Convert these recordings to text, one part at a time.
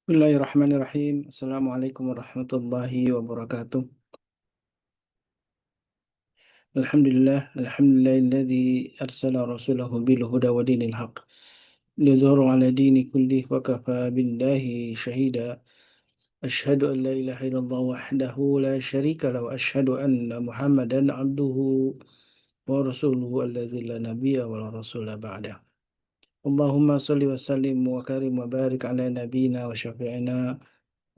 Bismillahirrahmanirrahim. Assalamualaikum warahmatullahi wabarakatuh. Alhamdulillahilladzi arsala rasulahu bil huda wa dinil haq lidhhara ala dini kullih wa kafa billahi shahida. Ashhadu an la ilaha illallah wahdahu la syarika lahu wa ashhadu anna Muhammadan abduhu wa rasuluhu alladzi la nabiyya wa la rasula ba'dah. Allahumma salli wa sallim wa karim wa barik ala nabiyyina wa syafi'ina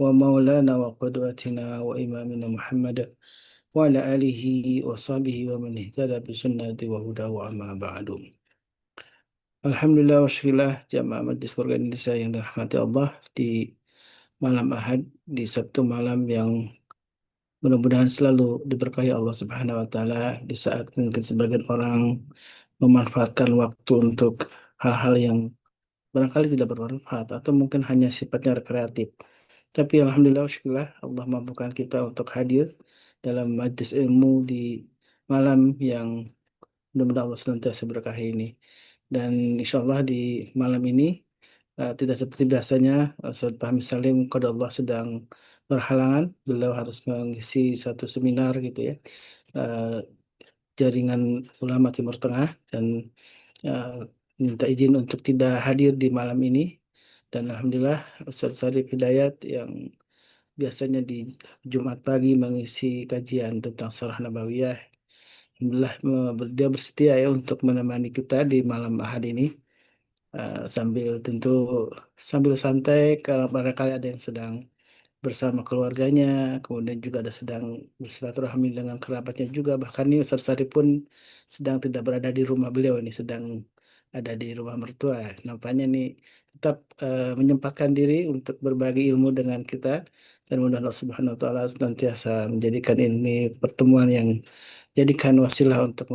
ومولانا وقدوتنا وإمامنا محمد وعلى آله وصحبه ومن اهتدى بسنته وهداه أما بعد. Alhamdulillah wa syukurillah jamaah Majelis Keluarga Indonesia yang dirahmati Allah di malam Ahad, di Sabtu malam yang mudah-mudahan selalu diberkahi Allah Subhanahu wa taala di saat mungkin sebagian orang memanfaatkan waktu untuk hal-hal yang barangkali tidak bermanfaat atau mungkin hanya sifatnya rekreatif. Tapi alhamdulillah, syukurlah Allah mampukan kita untuk hadir dalam majlis ilmu di malam yang mudah-mudahan Allah senantiasa berkahi ini. Dan insya Allah di malam ini tidak seperti biasanya, Ustaz Fahmi Salim kalau Allah sedang berhalangan, beliau harus mengisi satu seminar gitu ya, eh, jaringan ulama Timur Tengah, dan eh, minta izin untuk tidak hadir di malam ini. Dan alhamdulillah Ustaz Sarif Hidayat yang biasanya di Jumat pagi mengisi kajian tentang Sirah Nabawiyah. Alhamdulillah dia bersedia ya untuk menemani kita di malam Ahad ini. Sambil tentu sambil santai karena barangkali ada yang sedang bersama keluarganya, kemudian juga ada sedang bersilaturahmi dengan kerabatnya juga. Bahkan ini Ustaz Sari pun sedang tidak berada di rumah beliau, ini sedang ada di rumah mertua. Nampaknya nih tetap menyempatkan diri untuk berbagi ilmu dengan kita, dan mudah-mudahan Allah Subhanahu wa taala senantiasa menjadikan ini pertemuan yang jadikan wasilah untuk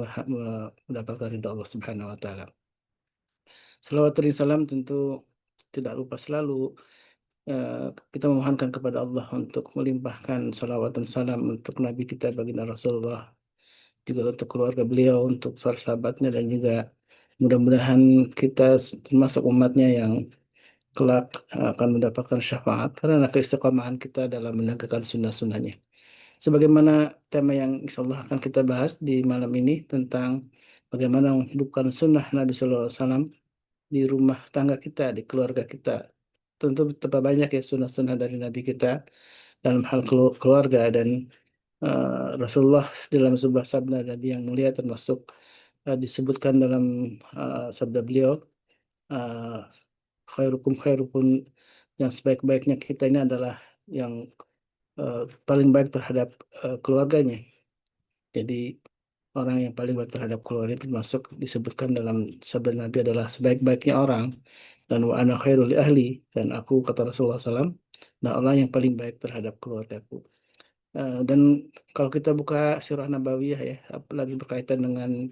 mendapatkan ridha Allah Subhanahu wa taala. Salawat dan salam tentu tidak lupa selalu eh, kita memohonkan kepada Allah untuk melimpahkan salawat dan salam untuk Nabi kita baginda Rasulullah, juga untuk keluarga beliau, untuk para sahabatnya, dan juga mudah-mudahan kita termasuk umatnya yang kelak akan mendapatkan syafaat karena keistiqomahan kita dalam menegakkan sunnah-sunnahnya. Sebagaimana tema yang insya Allah akan kita bahas di malam ini tentang bagaimana menghidupkan sunnah Nabi Sallallahu Alaihi Wasallam di rumah tangga kita, di keluarga kita. Tentu betapa banyak ya sunnah-sunnah dari Nabi kita dalam hal keluarga, dan Rasulullah dalam sebuah sabda Nabi yang mulia termasuk disebutkan dalam sabda beliau, uh, khairukum yang sebaik-baiknya kita ini adalah yang paling baik terhadap keluarganya. Jadi orang yang paling baik terhadap keluarga itu termasuk disebutkan dalam sabda Nabi adalah sebaik-baiknya orang, dan wa ana khairul li ahli, dan aku kata Rasulullah SAW, nah orang yang paling baik terhadap keluargaku. Dan kalau kita buka Sirah Nabawiyah ya, apalagi berkaitan dengan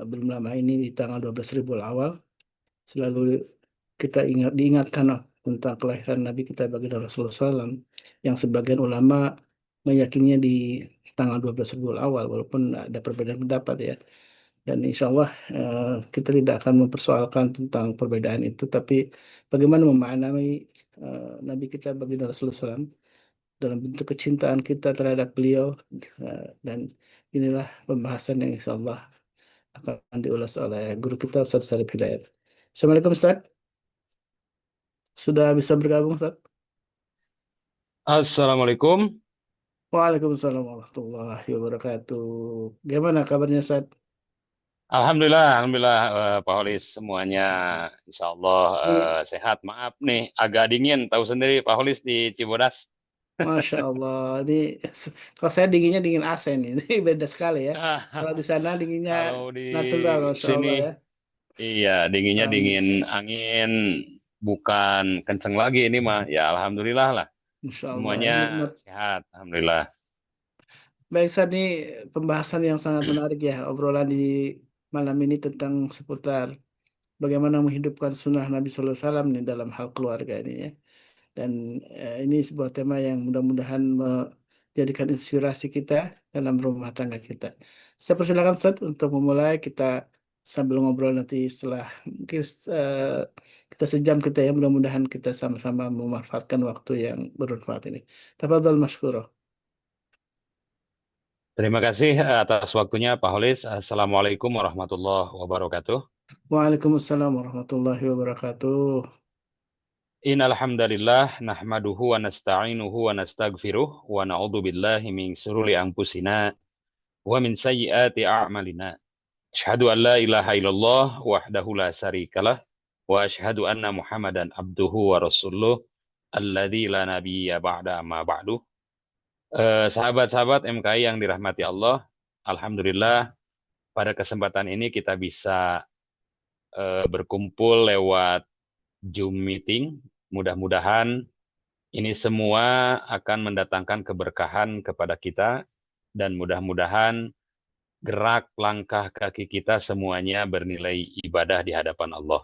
belum lama ini di tanggal 12 Rabiul Awal, selalu kita diingatkan tentang kelahiran Nabi kita baginda Rasulullah SAW, yang sebagian ulama meyakininya di tanggal 12 Rabiul Awal walaupun ada perbedaan pendapat ya. Dan insya Allah kita tidak akan mempersoalkan tentang perbedaan itu, tapi bagaimana memaknai Nabi kita baginda Rasulullah SAW dalam bentuk kecintaan kita terhadap beliau. Dan inilah pembahasan yang insya Allah akan diulas oleh guru kita Ustaz Sarif Hidayat. Assalamualaikum Ustaz, sudah bisa bergabung Ustaz? Assalamualaikum. Waalaikumsalam warahmatullahi wabarakatuh. Gimana kabarnya Ustaz? Alhamdulillah, Pak Holis semuanya Insya Allah Ini sehat. Maaf nih, agak dingin. Tahu sendiri Pak Holis di Cibodas. Masya Allah, ini kalau saya dinginnya dingin AC nih, ini beda sekali ya. Kalau di sana dinginnya Kalau di natural, Masya sini, Allah ya. iya dinginnya dingin Um, angin, bukan kenceng lagi ini mah. Ya Alhamdulillah lah. Insya Allah Semuanya ya, nikmat. sehat, Alhamdulillah. Baik, Ustaz, ini pembahasan yang sangat menarik ya, obrolan di malam ini tentang seputar bagaimana menghidupkan sunnah Nabi Sallallahu Alaihi Wasallam nih dalam hal keluarga ini ya. Dan ini sebuah tema yang mudah-mudahan menjadikan inspirasi kita dalam rumah tangga kita. Saya persilakan Ustaz untuk memulai kita sambil ngobrol nanti setelah mungkin kita sejam kita ya, mudah-mudahan kita sama-sama memanfaatkan waktu yang bermanfaat ini. Tafadhol mashkuro. Terima kasih atas waktunya Pak Holis. Assalamualaikum warahmatullahi wabarakatuh. Waalaikumsalam warahmatullahi wabarakatuh. Innal hamdalillah nahmaduhu wa nasta'inuhu wa nastaghfiruh wa na'udzu billahi min shururi anfusina wa min sayyiati a'malina. Asyhadu an la ilaha illallah wahdahu la syarikalah wa asyhadu anna Muhammadan abduhu wa rasuluh alladzi la nabiyya ba'da amma ba'du. Sahabat-sahabat MKI yang dirahmati Allah, alhamdulillah pada kesempatan ini kita bisa berkumpul lewat Zoom meeting. Mudah-mudahan ini semua akan mendatangkan keberkahan kepada kita dan mudah-mudahan gerak langkah kaki kita semuanya bernilai ibadah di hadapan Allah.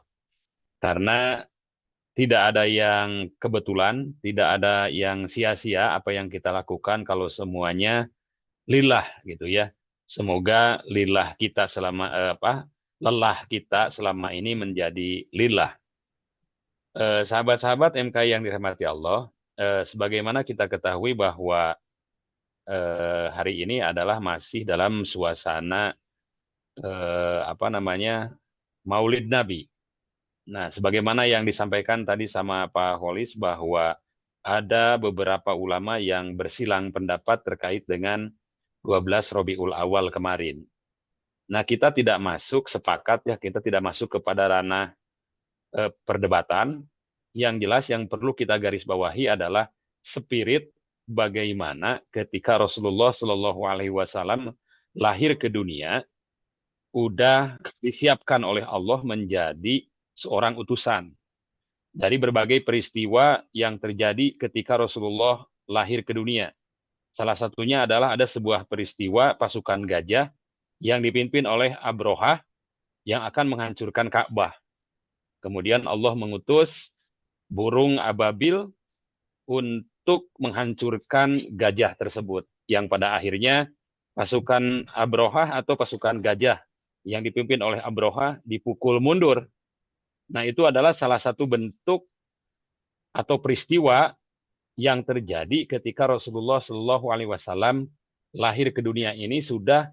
Karena tidak ada yang kebetulan, tidak ada yang sia-sia apa yang kita lakukan kalau semuanya lillah gitu ya. Semoga lillah kita lelah kita selama ini menjadi lillah. Sahabat-sahabat MKI yang dirahmati Allah, sebagaimana kita ketahui bahwa hari ini adalah masih dalam suasana Maulid Nabi. Nah, sebagaimana yang disampaikan tadi sama Pak Holis bahwa ada beberapa ulama yang bersilang pendapat terkait dengan 12 Rabiul Awal kemarin. Nah, kita tidak masuk sepakat ya, kita tidak masuk kepada ranah perdebatan. Yang jelas yang perlu kita garis bawahi adalah spirit bagaimana ketika Rasulullah Shallallahu Alaihi Wasallam lahir ke dunia, udah disiapkan oleh Allah menjadi seorang utusan. Dari berbagai peristiwa yang terjadi ketika Rasulullah lahir ke dunia. Salah satunya adalah ada sebuah peristiwa pasukan gajah yang dipimpin oleh Abrohah yang akan menghancurkan Ka'bah. Kemudian Allah mengutus burung ababil untuk menghancurkan gajah tersebut. Yang pada akhirnya pasukan Abrohah atau pasukan gajah yang dipimpin oleh Abrohah dipukul mundur. Nah, itu adalah salah satu bentuk atau peristiwa yang terjadi ketika Rasulullah Shallallahu Alaihi Wasallam lahir ke dunia ini sudah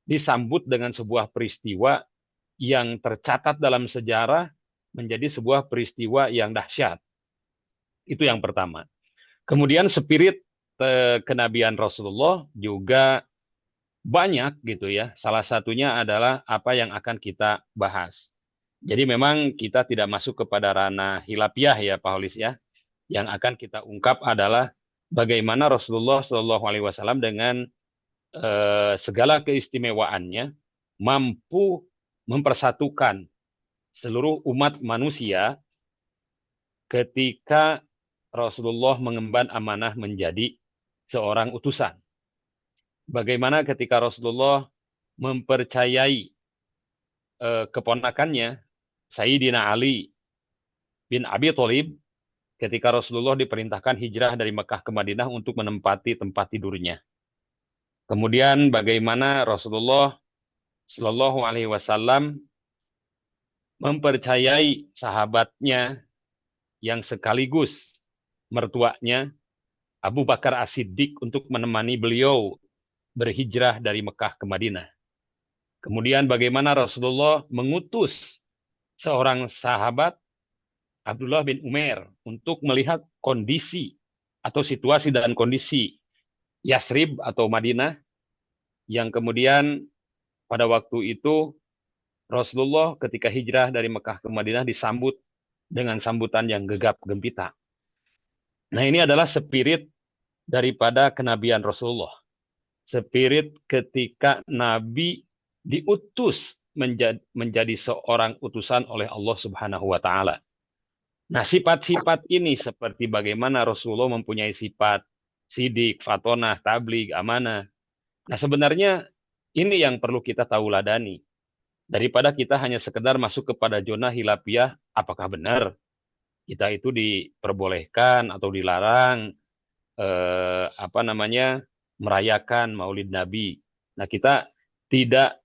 disambut dengan sebuah peristiwa yang tercatat dalam sejarah menjadi sebuah peristiwa yang dahsyat. Itu yang pertama. Kemudian spirit kenabian Rasulullah juga banyak gitu ya. Salah satunya adalah apa yang akan kita bahas. Jadi memang kita tidak masuk kepada ranah hilapiah ya Pak Holis ya. Yang akan kita ungkap adalah bagaimana Rasulullah Shallallahu Alaihi Wasallam dengan segala keistimewaannya mampu mempersatukan seluruh umat manusia ketika Rasulullah mengemban amanah menjadi seorang utusan. Bagaimana ketika Rasulullah mempercayai keponakannya Sayyidina Ali bin Abi Thalib ketika Rasulullah diperintahkan hijrah dari Mekah ke Madinah untuk menempati tempat tidurnya. Kemudian bagaimana Rasulullah Shallallahu Alaihi Wasallam mempercayai sahabatnya yang sekaligus mertuanya Abu Bakar As-Siddiq untuk menemani beliau berhijrah dari Mekah ke Madinah. Kemudian bagaimana Rasulullah mengutus seorang sahabat Abdullah bin Umar untuk melihat kondisi atau situasi dan kondisi Yasrib atau Madinah yang kemudian pada waktu itu Rasulullah ketika hijrah dari Mekah ke Madinah disambut dengan sambutan yang gegap gempita. Nah, ini adalah spirit daripada kenabian Rasulullah. Spirit ketika Nabi diutus menjadi seorang utusan oleh Allah Subhanahu wa taala. Nah, sifat-sifat ini seperti bagaimana Rasulullah mempunyai sifat sidik, fatonah, tabligh, amanah. Nah, sebenarnya ini yang perlu kita tauladani. Daripada kita hanya sekedar masuk kepada zona hilapiah, apakah benar kita itu diperbolehkan atau dilarang merayakan Maulid Nabi. Nah, kita tidak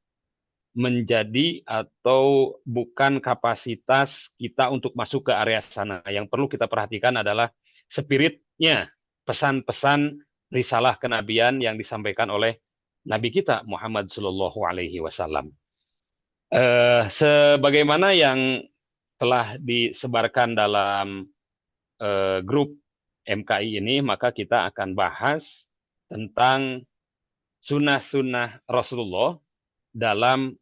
menjadi atau bukan kapasitas kita untuk masuk ke area sana. Yang perlu kita perhatikan adalah spiritnya, pesan-pesan risalah kenabian yang disampaikan oleh Nabi kita Muhammad Shallallahu Alaihi Wasallam. Sebagaimana yang telah disebarkan dalam grup MKI ini, maka kita akan bahas tentang sunnah-sunnah Rasulullah dalam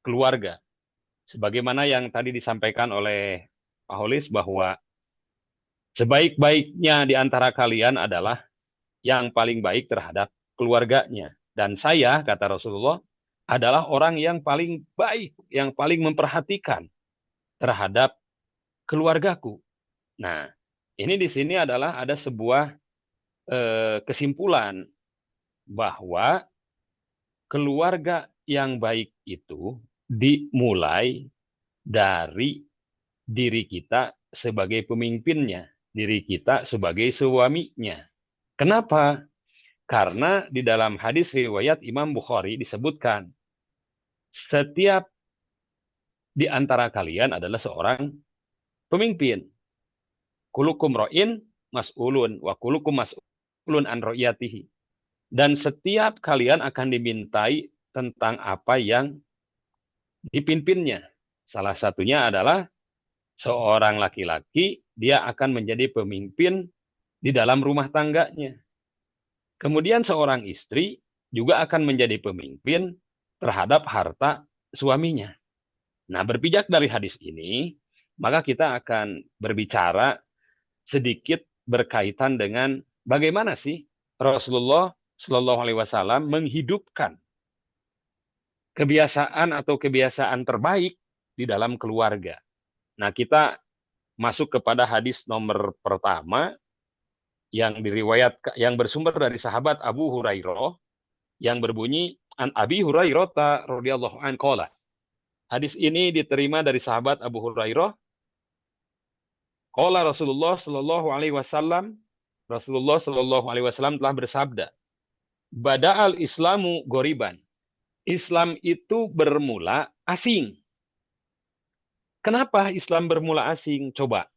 keluarga. Sebagaimana yang tadi disampaikan oleh Pak Holis bahwa sebaik-baiknya di antara kalian adalah yang paling baik terhadap keluarganya. Dan saya, kata Rasulullah, adalah orang yang paling baik, yang paling memperhatikan terhadap keluargaku. Nah, ini di sini adalah ada sebuah kesimpulan bahwa keluarga yang baik itu dimulai dari diri kita sebagai pemimpinnya, diri kita sebagai suaminya. Kenapa? Karena di dalam hadis riwayat Imam Bukhari disebutkan, setiap di antara kalian adalah seorang pemimpin. Kulukum ro'in mas'ulun, wa kulukum mas'ulun an ro'yatihi. Dan setiap kalian akan dimintai tentang apa yang dipimpinnya. Salah satunya adalah seorang laki-laki, dia akan menjadi pemimpin di dalam rumah tangganya. Kemudian seorang istri juga akan menjadi pemimpin terhadap harta suaminya. Nah, berpijak dari hadis ini, maka kita akan berbicara sedikit berkaitan dengan bagaimana sih Rasulullah Shallallahu Alaihi Wasallam menghidupkan kebiasaan atau kebiasaan terbaik di dalam keluarga. Nah, kita masuk kepada hadis nomor pertama yang yang bersumber dari sahabat Abu Hurairah yang berbunyi an Abi Hurairah radhiyallahu anhu qala. Hadis ini diterima dari sahabat Abu Hurairah. Qala Rasulullah sallallahu alaihi wasallam, Rasulullah sallallahu alaihi wasallam telah bersabda, Bada'al Islamu goriban. Islam itu bermula asing. Kenapa Islam bermula asing? Coba.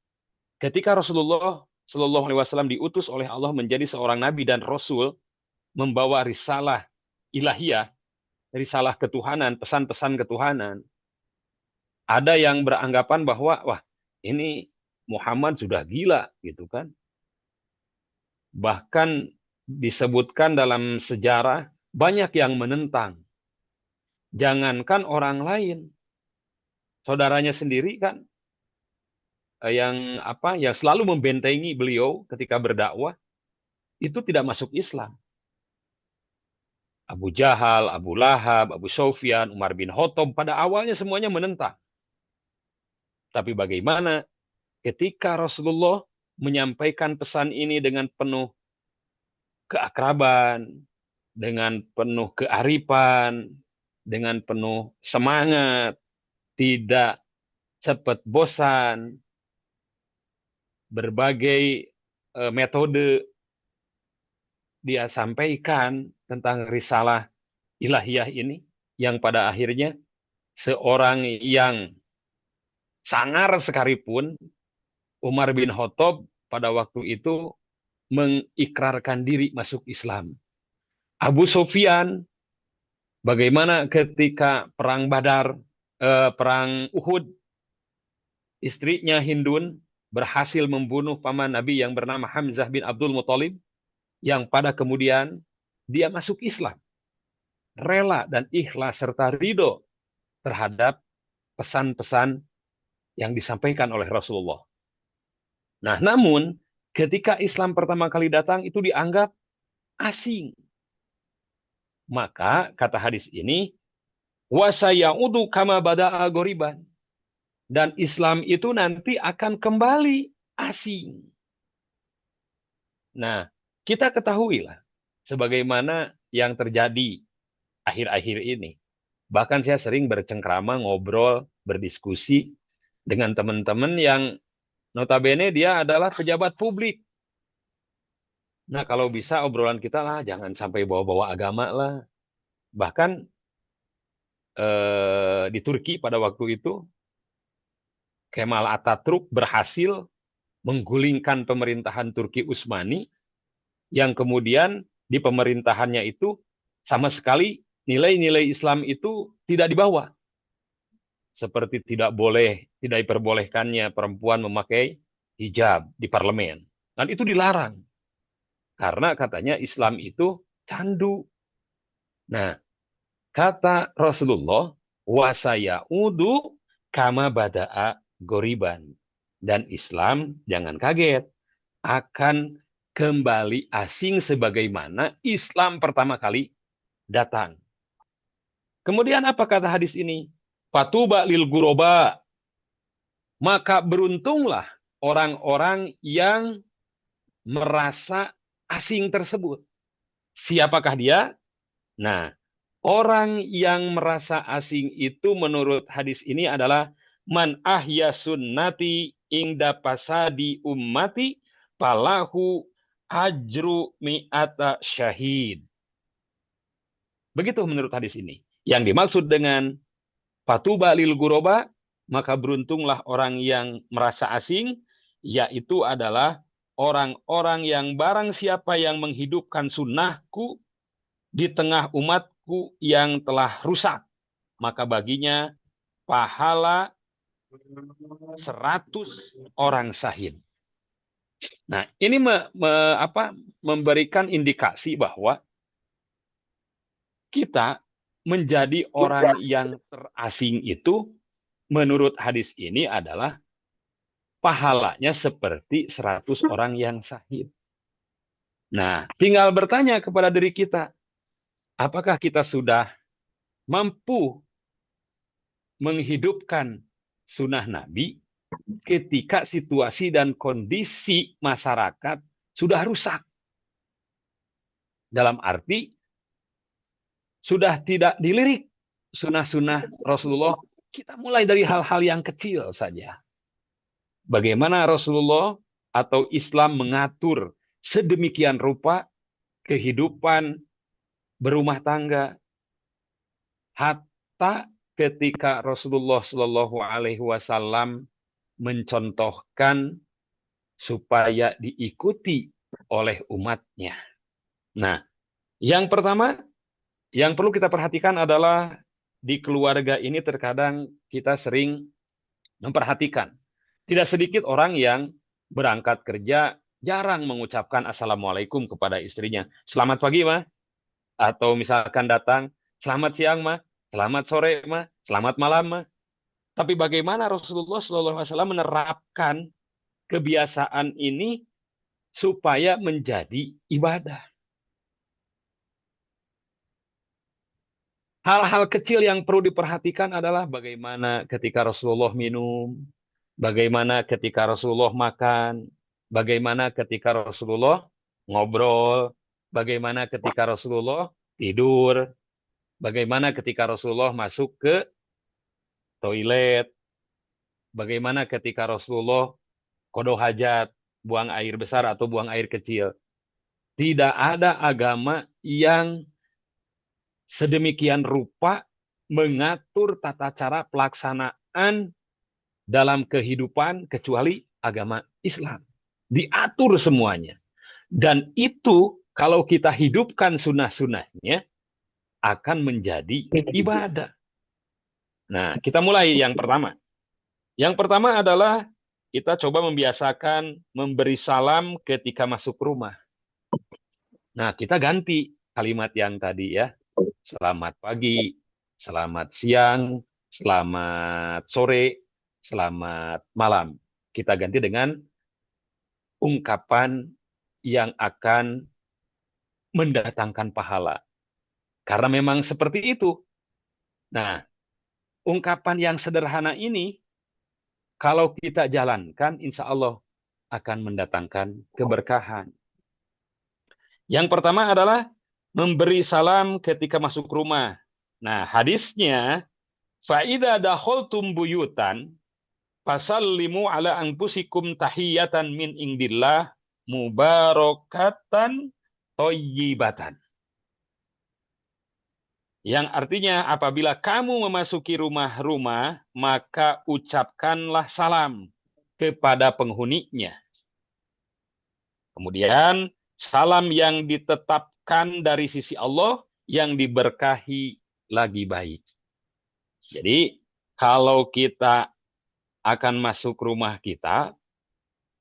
Ketika Rasulullah Shallallahu Alaihi Wasallam diutus oleh Allah menjadi seorang nabi dan rasul, membawa risalah ilahiyah, risalah ketuhanan, pesan-pesan ketuhanan. Ada yang beranggapan bahwa wah ini Muhammad sudah gila gitu kan. Bahkan disebutkan dalam sejarah banyak yang menentang. Jangankan orang lain, saudaranya sendiri kan yang selalu membentengi beliau ketika berdakwah itu tidak masuk Islam. Abu Jahal, Abu Lahab, Abu Sufyan, Umar bin Khattab pada awalnya semuanya menentang. Tapi bagaimana ketika Rasulullah menyampaikan pesan ini dengan penuh keakraban, dengan penuh kearifan, dengan penuh semangat, tidak cepat bosan, berbagai metode dia sampaikan tentang risalah ilahiyah ini, yang pada akhirnya seorang yang sangar sekalipun, Umar bin Khattab pada waktu itu mengikrarkan diri masuk Islam. Abu Sufyan, bagaimana ketika perang Badar, perang Uhud, istrinya Hindun berhasil membunuh paman Nabi yang bernama Hamzah bin Abdul Muthalib, yang pada kemudian dia masuk Islam. Rela dan ikhlas serta ridho terhadap pesan-pesan yang disampaikan oleh Rasulullah. Nah, namun ketika Islam pertama kali datang itu dianggap asing. Maka kata hadis ini, wasayaudu kama bada'a goriban. Dan Islam itu nanti akan kembali asing. Nah, kita ketahuilah sebagaimana yang terjadi akhir-akhir ini. Bahkan saya sering bercengkrama, ngobrol, berdiskusi dengan teman-teman yang notabene dia adalah pejabat publik. Nah, kalau bisa obrolan kita lah, jangan sampai bawa-bawa agama lah. Bahkan di Turki pada waktu itu, Kemal Atatürk berhasil menggulingkan pemerintahan Turki Utsmani yang kemudian di pemerintahannya itu sama sekali nilai-nilai Islam itu tidak dibawa. Seperti tidak diperbolehkannya perempuan memakai hijab di parlemen. Dan itu dilarang. Karena katanya Islam itu candu. Nah, kata Rasulullah, wasayaudu kama bada'a goriban. Dan Islam, jangan kaget, akan kembali asing sebagaimana Islam pertama kali datang. Kemudian apa kata hadis ini? Fatuba lil guroba. Maka beruntunglah orang-orang yang merasa asing tersebut. Siapakah dia? Nah, orang yang merasa asing itu menurut hadis ini adalah man ahya sunnati ingda pasadi ummati falahu ajru mi'ata syahid. Begitu menurut hadis ini. Yang dimaksud dengan fatuba lil guroba, maka beruntunglah orang yang merasa asing, yaitu adalah orang-orang yang barang siapa yang menghidupkan sunnahku di tengah umatku yang telah rusak, maka baginya pahala 100 orang syahid. Nah, ini memberikan indikasi bahwa kita menjadi orang yang terasing itu menurut hadis ini adalah pahalanya seperti 100 orang yang syahid. Nah, tinggal bertanya kepada diri kita, apakah kita sudah mampu menghidupkan sunnah Nabi ketika situasi dan kondisi masyarakat sudah rusak? Dalam arti, sudah tidak dilirik sunnah-sunnah Rasulullah, kita mulai dari hal-hal yang kecil saja. Bagaimana Rasulullah atau Islam mengatur sedemikian rupa kehidupan berumah tangga, hatta ketika Rasulullah Shallallahu Alaihi Wasallam mencontohkan supaya diikuti oleh umatnya. Nah, yang pertama yang perlu kita perhatikan adalah di keluarga ini terkadang kita sering memperhatikan. Tidak sedikit orang yang berangkat kerja jarang mengucapkan assalamualaikum kepada istrinya. Selamat pagi, Ma. Atau misalkan datang, selamat siang, Ma. Selamat sore, Ma. Selamat malam, Ma. Tapi bagaimana Rasulullah SAW menerapkan kebiasaan ini supaya menjadi ibadah? Hal-hal kecil yang perlu diperhatikan adalah bagaimana ketika Rasulullah minum, bagaimana ketika Rasulullah makan, bagaimana ketika Rasulullah ngobrol, bagaimana ketika Rasulullah tidur, bagaimana ketika Rasulullah masuk ke toilet, bagaimana ketika Rasulullah qada hajat, buang air besar atau buang air kecil. Tidak ada agama yang sedemikian rupa mengatur tata cara pelaksanaan dalam kehidupan kecuali agama Islam. Diatur semuanya. Dan itu kalau kita hidupkan sunnah-sunnahnya akan menjadi ibadah. Nah, kita mulai yang pertama. Yang pertama adalah kita coba membiasakan memberi salam ketika masuk rumah. Nah, kita ganti kalimat yang tadi ya. Selamat pagi, selamat siang, selamat sore, selamat malam. Kita ganti dengan ungkapan yang akan mendatangkan pahala. Karena memang seperti itu. Nah, ungkapan yang sederhana ini, kalau kita jalankan, insya Allah akan mendatangkan keberkahan. Yang pertama adalah memberi salam ketika masuk rumah. Nah, hadisnya, فَإِذَا دَخَلْتُمْ بُيُوتًا فَسَلِّمُوا عَلَى أَنفُسِكُمْ تَحِيَّةً مِنْ عِنْدِ اللَّهِ مُبَارَكَةً طَيِّبَةً. Yang artinya apabila kamu memasuki rumah-rumah, maka ucapkanlah salam kepada penghuninya. Kemudian salam yang ditetapkan dari sisi Allah yang diberkahi lagi baik. Jadi kalau kita akan masuk rumah kita,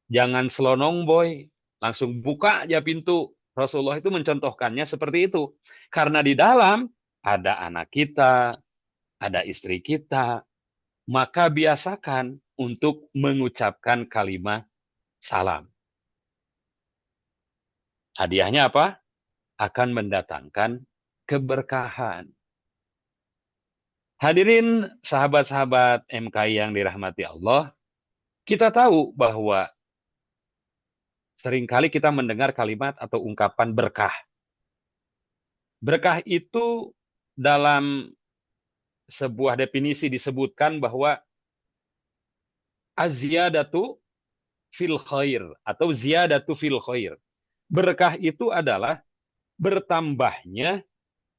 jangan selonong boy, langsung buka aja pintu. Rasulullah itu mencontohkannya seperti itu. Karena di dalam ada anak kita, ada istri kita, maka biasakan untuk mengucapkan kalimat salam. Hadiahnya apa? Akan mendatangkan keberkahan. Hadirin sahabat-sahabat MKI yang dirahmati Allah, kita tahu bahwa seringkali kita mendengar kalimat atau ungkapan berkah. Berkah itu dalam sebuah definisi disebutkan bahwa az-ziyadatu fil khair atau ziyadatu fil khair. Berkah itu adalah bertambahnya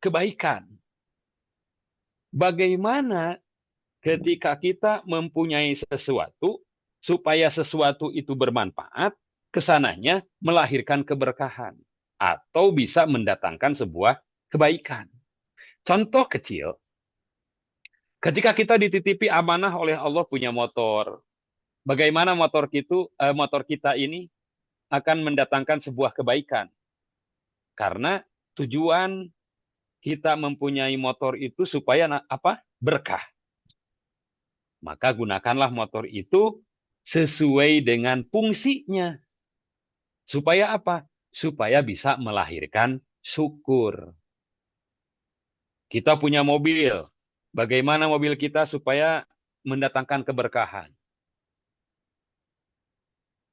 kebaikan. Bagaimana ketika kita mempunyai sesuatu, supaya sesuatu itu bermanfaat, kesananya melahirkan keberkahan atau bisa mendatangkan sebuah kebaikan. Contoh kecil, ketika kita dititipi amanah oleh Allah punya motor, bagaimana motor kita ini akan mendatangkan sebuah kebaikan. Karena tujuan kita mempunyai motor itu supaya apa? Berkah. Maka gunakanlah motor itu sesuai dengan fungsinya. Supaya apa? Supaya bisa melahirkan syukur. Kita punya mobil. Bagaimana mobil kita supaya mendatangkan keberkahan?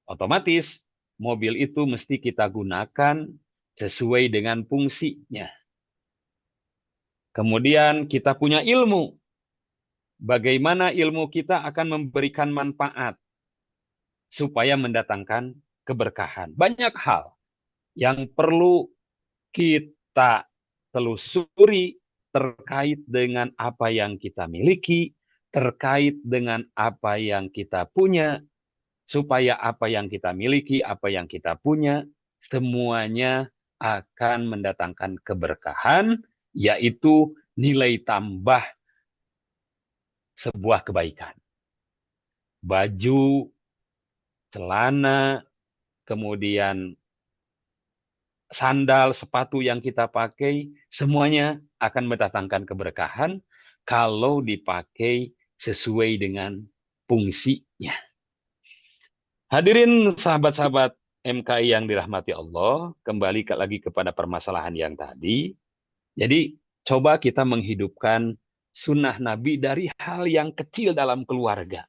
Otomatis mobil itu mesti kita gunakan sesuai dengan fungsinya. Kemudian kita punya ilmu. Bagaimana ilmu kita akan memberikan manfaat supaya mendatangkan keberkahan. Banyak hal yang perlu kita telusuri terkait dengan apa yang kita miliki, terkait dengan apa yang kita punya, supaya apa yang kita miliki, apa yang kita punya, semuanya akan mendatangkan keberkahan, yaitu nilai tambah sebuah kebaikan. Baju, celana, kemudian sandal, sepatu yang kita pakai, semuanya akan mendatangkan keberkahan kalau dipakai sesuai dengan fungsinya. Hadirin sahabat-sahabat MKI yang dirahmati Allah, kembali lagi kepada permasalahan yang tadi. Jadi, coba kita menghidupkan sunnah Nabi dari hal yang kecil dalam keluarga.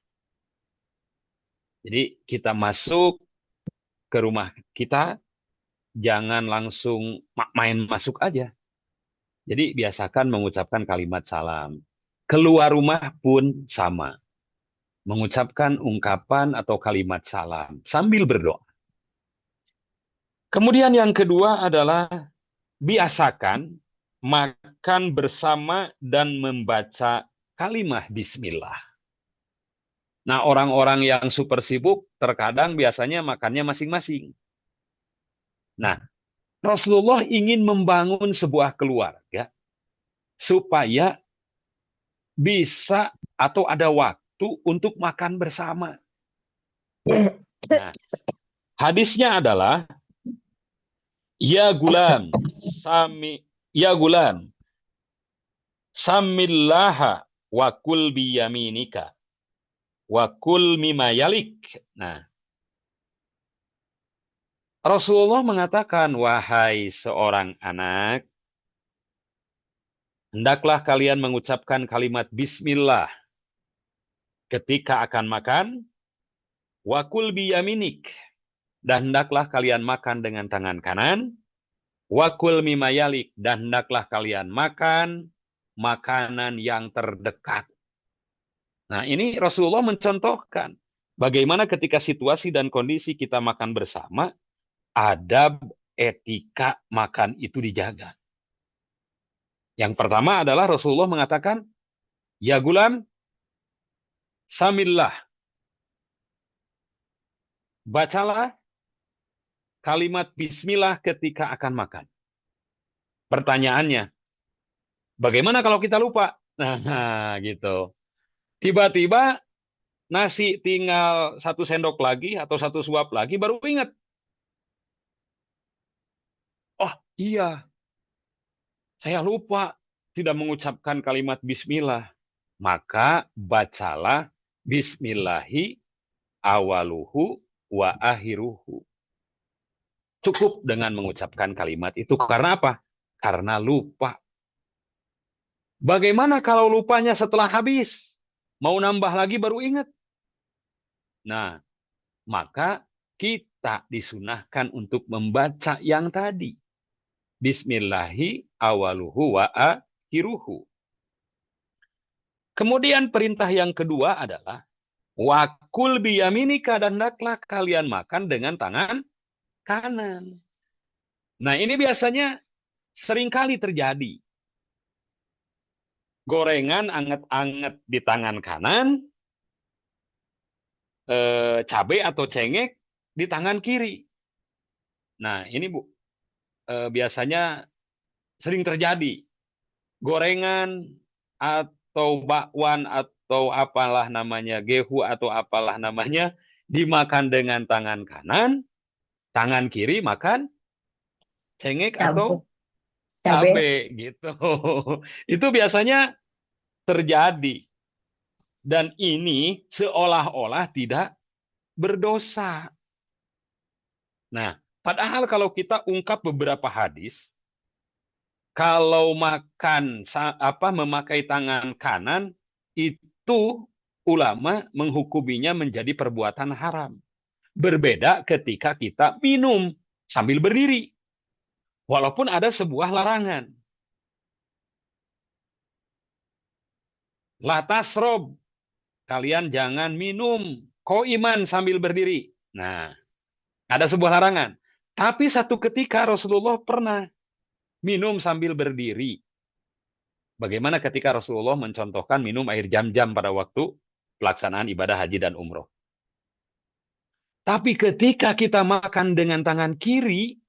Jadi, kita masuk ke rumah kita, jangan langsung main masuk aja. Jadi, biasakan mengucapkan kalimat salam. Keluar rumah pun sama. Mengucapkan ungkapan atau kalimat salam sambil berdoa. Kemudian yang kedua adalah biasakan makan bersama dan membaca kalimat bismillah. Nah, orang-orang yang super sibuk terkadang biasanya makannya masing-masing. Nah, Rasulullah ingin membangun sebuah keluarga supaya bisa atau ada waktu untuk makan bersama. Nah, hadisnya adalah ya gulam, samillaha wa kul biyaminika wa kul mimma yalik. Nah, Rasulullah mengatakan, wahai seorang anak, hendaklah kalian mengucapkan kalimat bismillah ketika akan makan, wa kul biyaminik, dan hendaklah kalian makan dengan tangan kanan, wakul mimayalik, dan hendaklah kalian makan makanan yang terdekat. Nah, ini Rasulullah mencontohkan bagaimana ketika situasi dan kondisi kita makan bersama, adab etika makan itu dijaga. Yang pertama adalah Rasulullah mengatakan, ya gulam, samillah. Bacalah kalimat bismillah ketika akan makan. Pertanyaannya, bagaimana kalau kita lupa? Nah, gitu. Tiba-tiba nasi tinggal 1 sendok lagi atau 1 suap lagi baru ingat. Oh iya, saya lupa tidak mengucapkan kalimat bismillah. Maka bacalah bismillahi awaluhu wa akhiruhu. Cukup dengan mengucapkan kalimat itu. Karena apa? Karena lupa. Bagaimana kalau lupanya setelah habis? Mau nambah lagi baru ingat. Nah, maka kita disunahkan untuk membaca yang tadi. Bismillahi awaluhu wa akhiruhu. Kemudian perintah yang kedua adalah wakul biyaminika, dan hendaklah kalian makan dengan tangan kanan. Nah, ini biasanya seringkali terjadi. Gorengan anget-anget di tangan kanan, cabai atau cengek di tangan kiri. Nah, ini Bu, biasanya sering terjadi. Gorengan atau bakwan atau apalah namanya, gehu atau apalah namanya, dimakan dengan tangan kanan, tangan kiri makan cengek atau Cabe. cabai gitu. Itu biasanya terjadi. Dan ini seolah-olah tidak berdosa. Nah, padahal kalau kita ungkap beberapa hadis, kalau makan memakai tangan kanan itu ulama menghukuminya menjadi perbuatan haram. Berbeda ketika kita minum sambil berdiri. Walaupun ada sebuah larangan. La tasrob, kalian jangan minum iman sambil berdiri. Nah, ada sebuah larangan. Tapi satu ketika Rasulullah pernah minum sambil berdiri. Bagaimana ketika Rasulullah mencontohkan minum air jam-jam pada waktu pelaksanaan ibadah haji dan umroh. Tapi ketika kita makan dengan tangan kiri,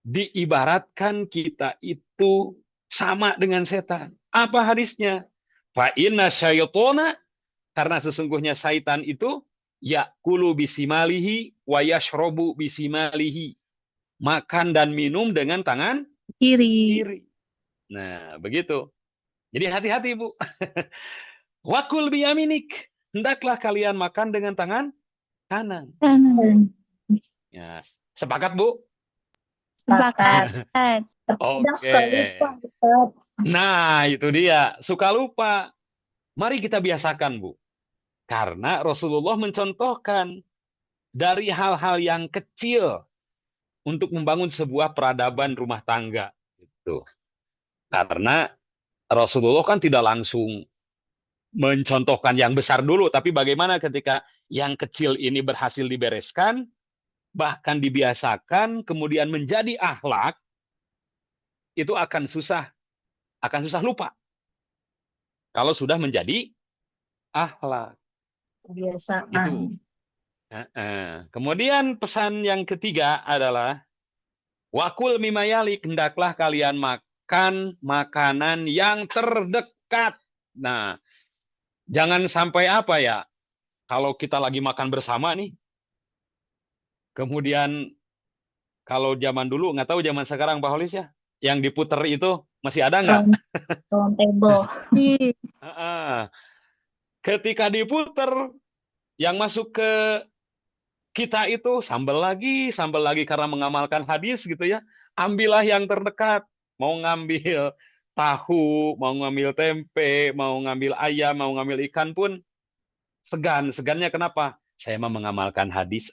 diibaratkan kita itu sama dengan setan. Apa hadisnya? Fa inna syaitona, karena sesungguhnya syaitan itu yakulu bisimalihi wa yashrobu bisimalihi. Makan dan minum dengan tangan kiri. Nah, begitu. Jadi hati-hati, Bu. Wakul biyaminik. Hendaklah kalian makan dengan tangan kanan. Ya, sepakat, Bu? Sepakat. Oke. Nah, itu dia. Suka lupa. Mari kita biasakan, Bu. Karena Rasulullah mencontohkan dari hal-hal yang kecil untuk membangun sebuah peradaban rumah tangga. Gitu. Karena Rasulullah kan tidak langsung mencontohkan yang besar dulu, tapi bagaimana ketika yang kecil ini berhasil dibereskan, bahkan dibiasakan, kemudian menjadi akhlak, itu akan susah lupa. Kalau sudah menjadi akhlak. Kebiasaan. Itu. Kemudian pesan yang ketiga adalah wakul mimayalik, hendaklah kalian makan makanan yang terdekat. Nah, jangan sampai apa ya, kalau kita lagi makan bersama nih, kemudian kalau zaman dulu, nggak tahu zaman sekarang Pak Holis ya, yang diputer itu masih ada nggak? Round table. Ketika diputer, yang masuk ke kita itu sambal lagi karena mengamalkan hadis gitu ya. Ambillah yang terdekat. Mau ngambil tahu, mau ngambil tempe, mau ngambil ayam, mau ngambil ikan pun segan. Segannya kenapa? Saya mau mengamalkan hadis.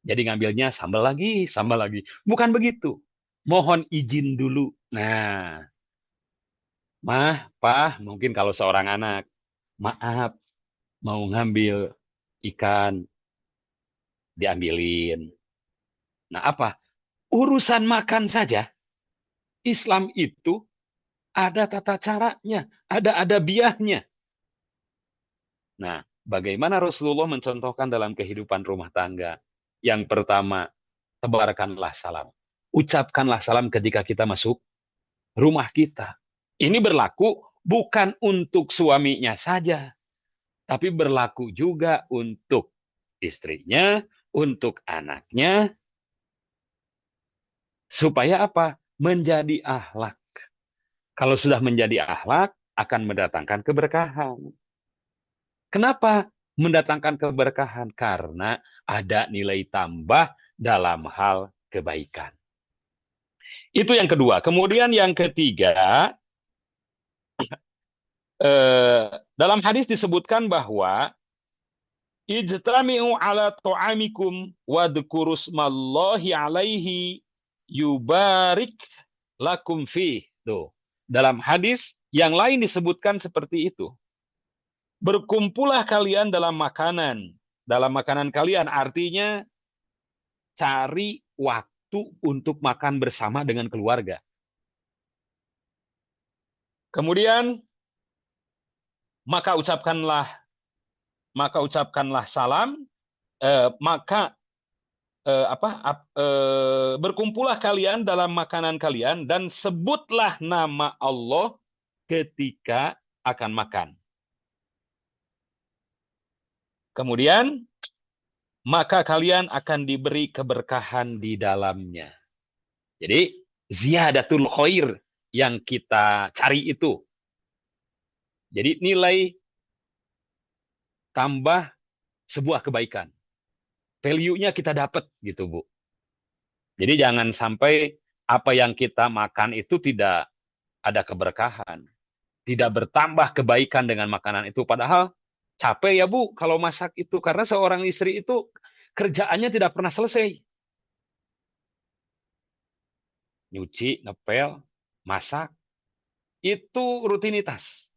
Jadi ngambilnya sambal lagi. Bukan begitu. Mohon izin dulu. Nah, Mah, Pah, mungkin kalau seorang anak, maaf, mau ngambil ikan, diambilin. Nah, apa? Urusan makan saja, Islam itu ada tata caranya, ada adabiahnya. Nah, bagaimana Rasulullah mencontohkan dalam kehidupan rumah tangga? Yang pertama, tebarkanlah salam. Ucapkanlah salam ketika kita masuk rumah kita. Ini berlaku bukan untuk suaminya saja, tapi berlaku juga untuk istrinya, untuk anaknya, supaya apa? Menjadi akhlak. Kalau sudah menjadi akhlak, akan mendatangkan keberkahan. Kenapa mendatangkan keberkahan? Karena ada nilai tambah dalam hal kebaikan. Itu yang kedua. Kemudian yang ketiga, dalam hadis disebutkan bahwa ijtami'u ala ta'amikum wadhkuru smallahi alaihi yubarik lakum fih. Tuh. Dalam hadis yang lain disebutkan seperti itu. Berkumpullah kalian dalam makanan. Dalam makanan kalian artinya cari waktu untuk makan bersama dengan keluarga. Kemudian maka ucapkanlah salam, berkumpullah kalian dalam makanan kalian dan sebutlah nama Allah ketika akan makan. Kemudian maka kalian akan diberi keberkahan di dalamnya. Jadi ziyadatul khair yang kita cari itu. Jadi nilai tambah sebuah kebaikan. Value-nya kita dapat gitu, Bu. Jadi jangan sampai apa yang kita makan itu tidak ada keberkahan. Tidak bertambah kebaikan dengan makanan itu. Padahal capek ya, Bu, kalau masak itu. Karena seorang istri itu kerjaannya tidak pernah selesai. Nyuci, ngepel, masak, itu rutinitas.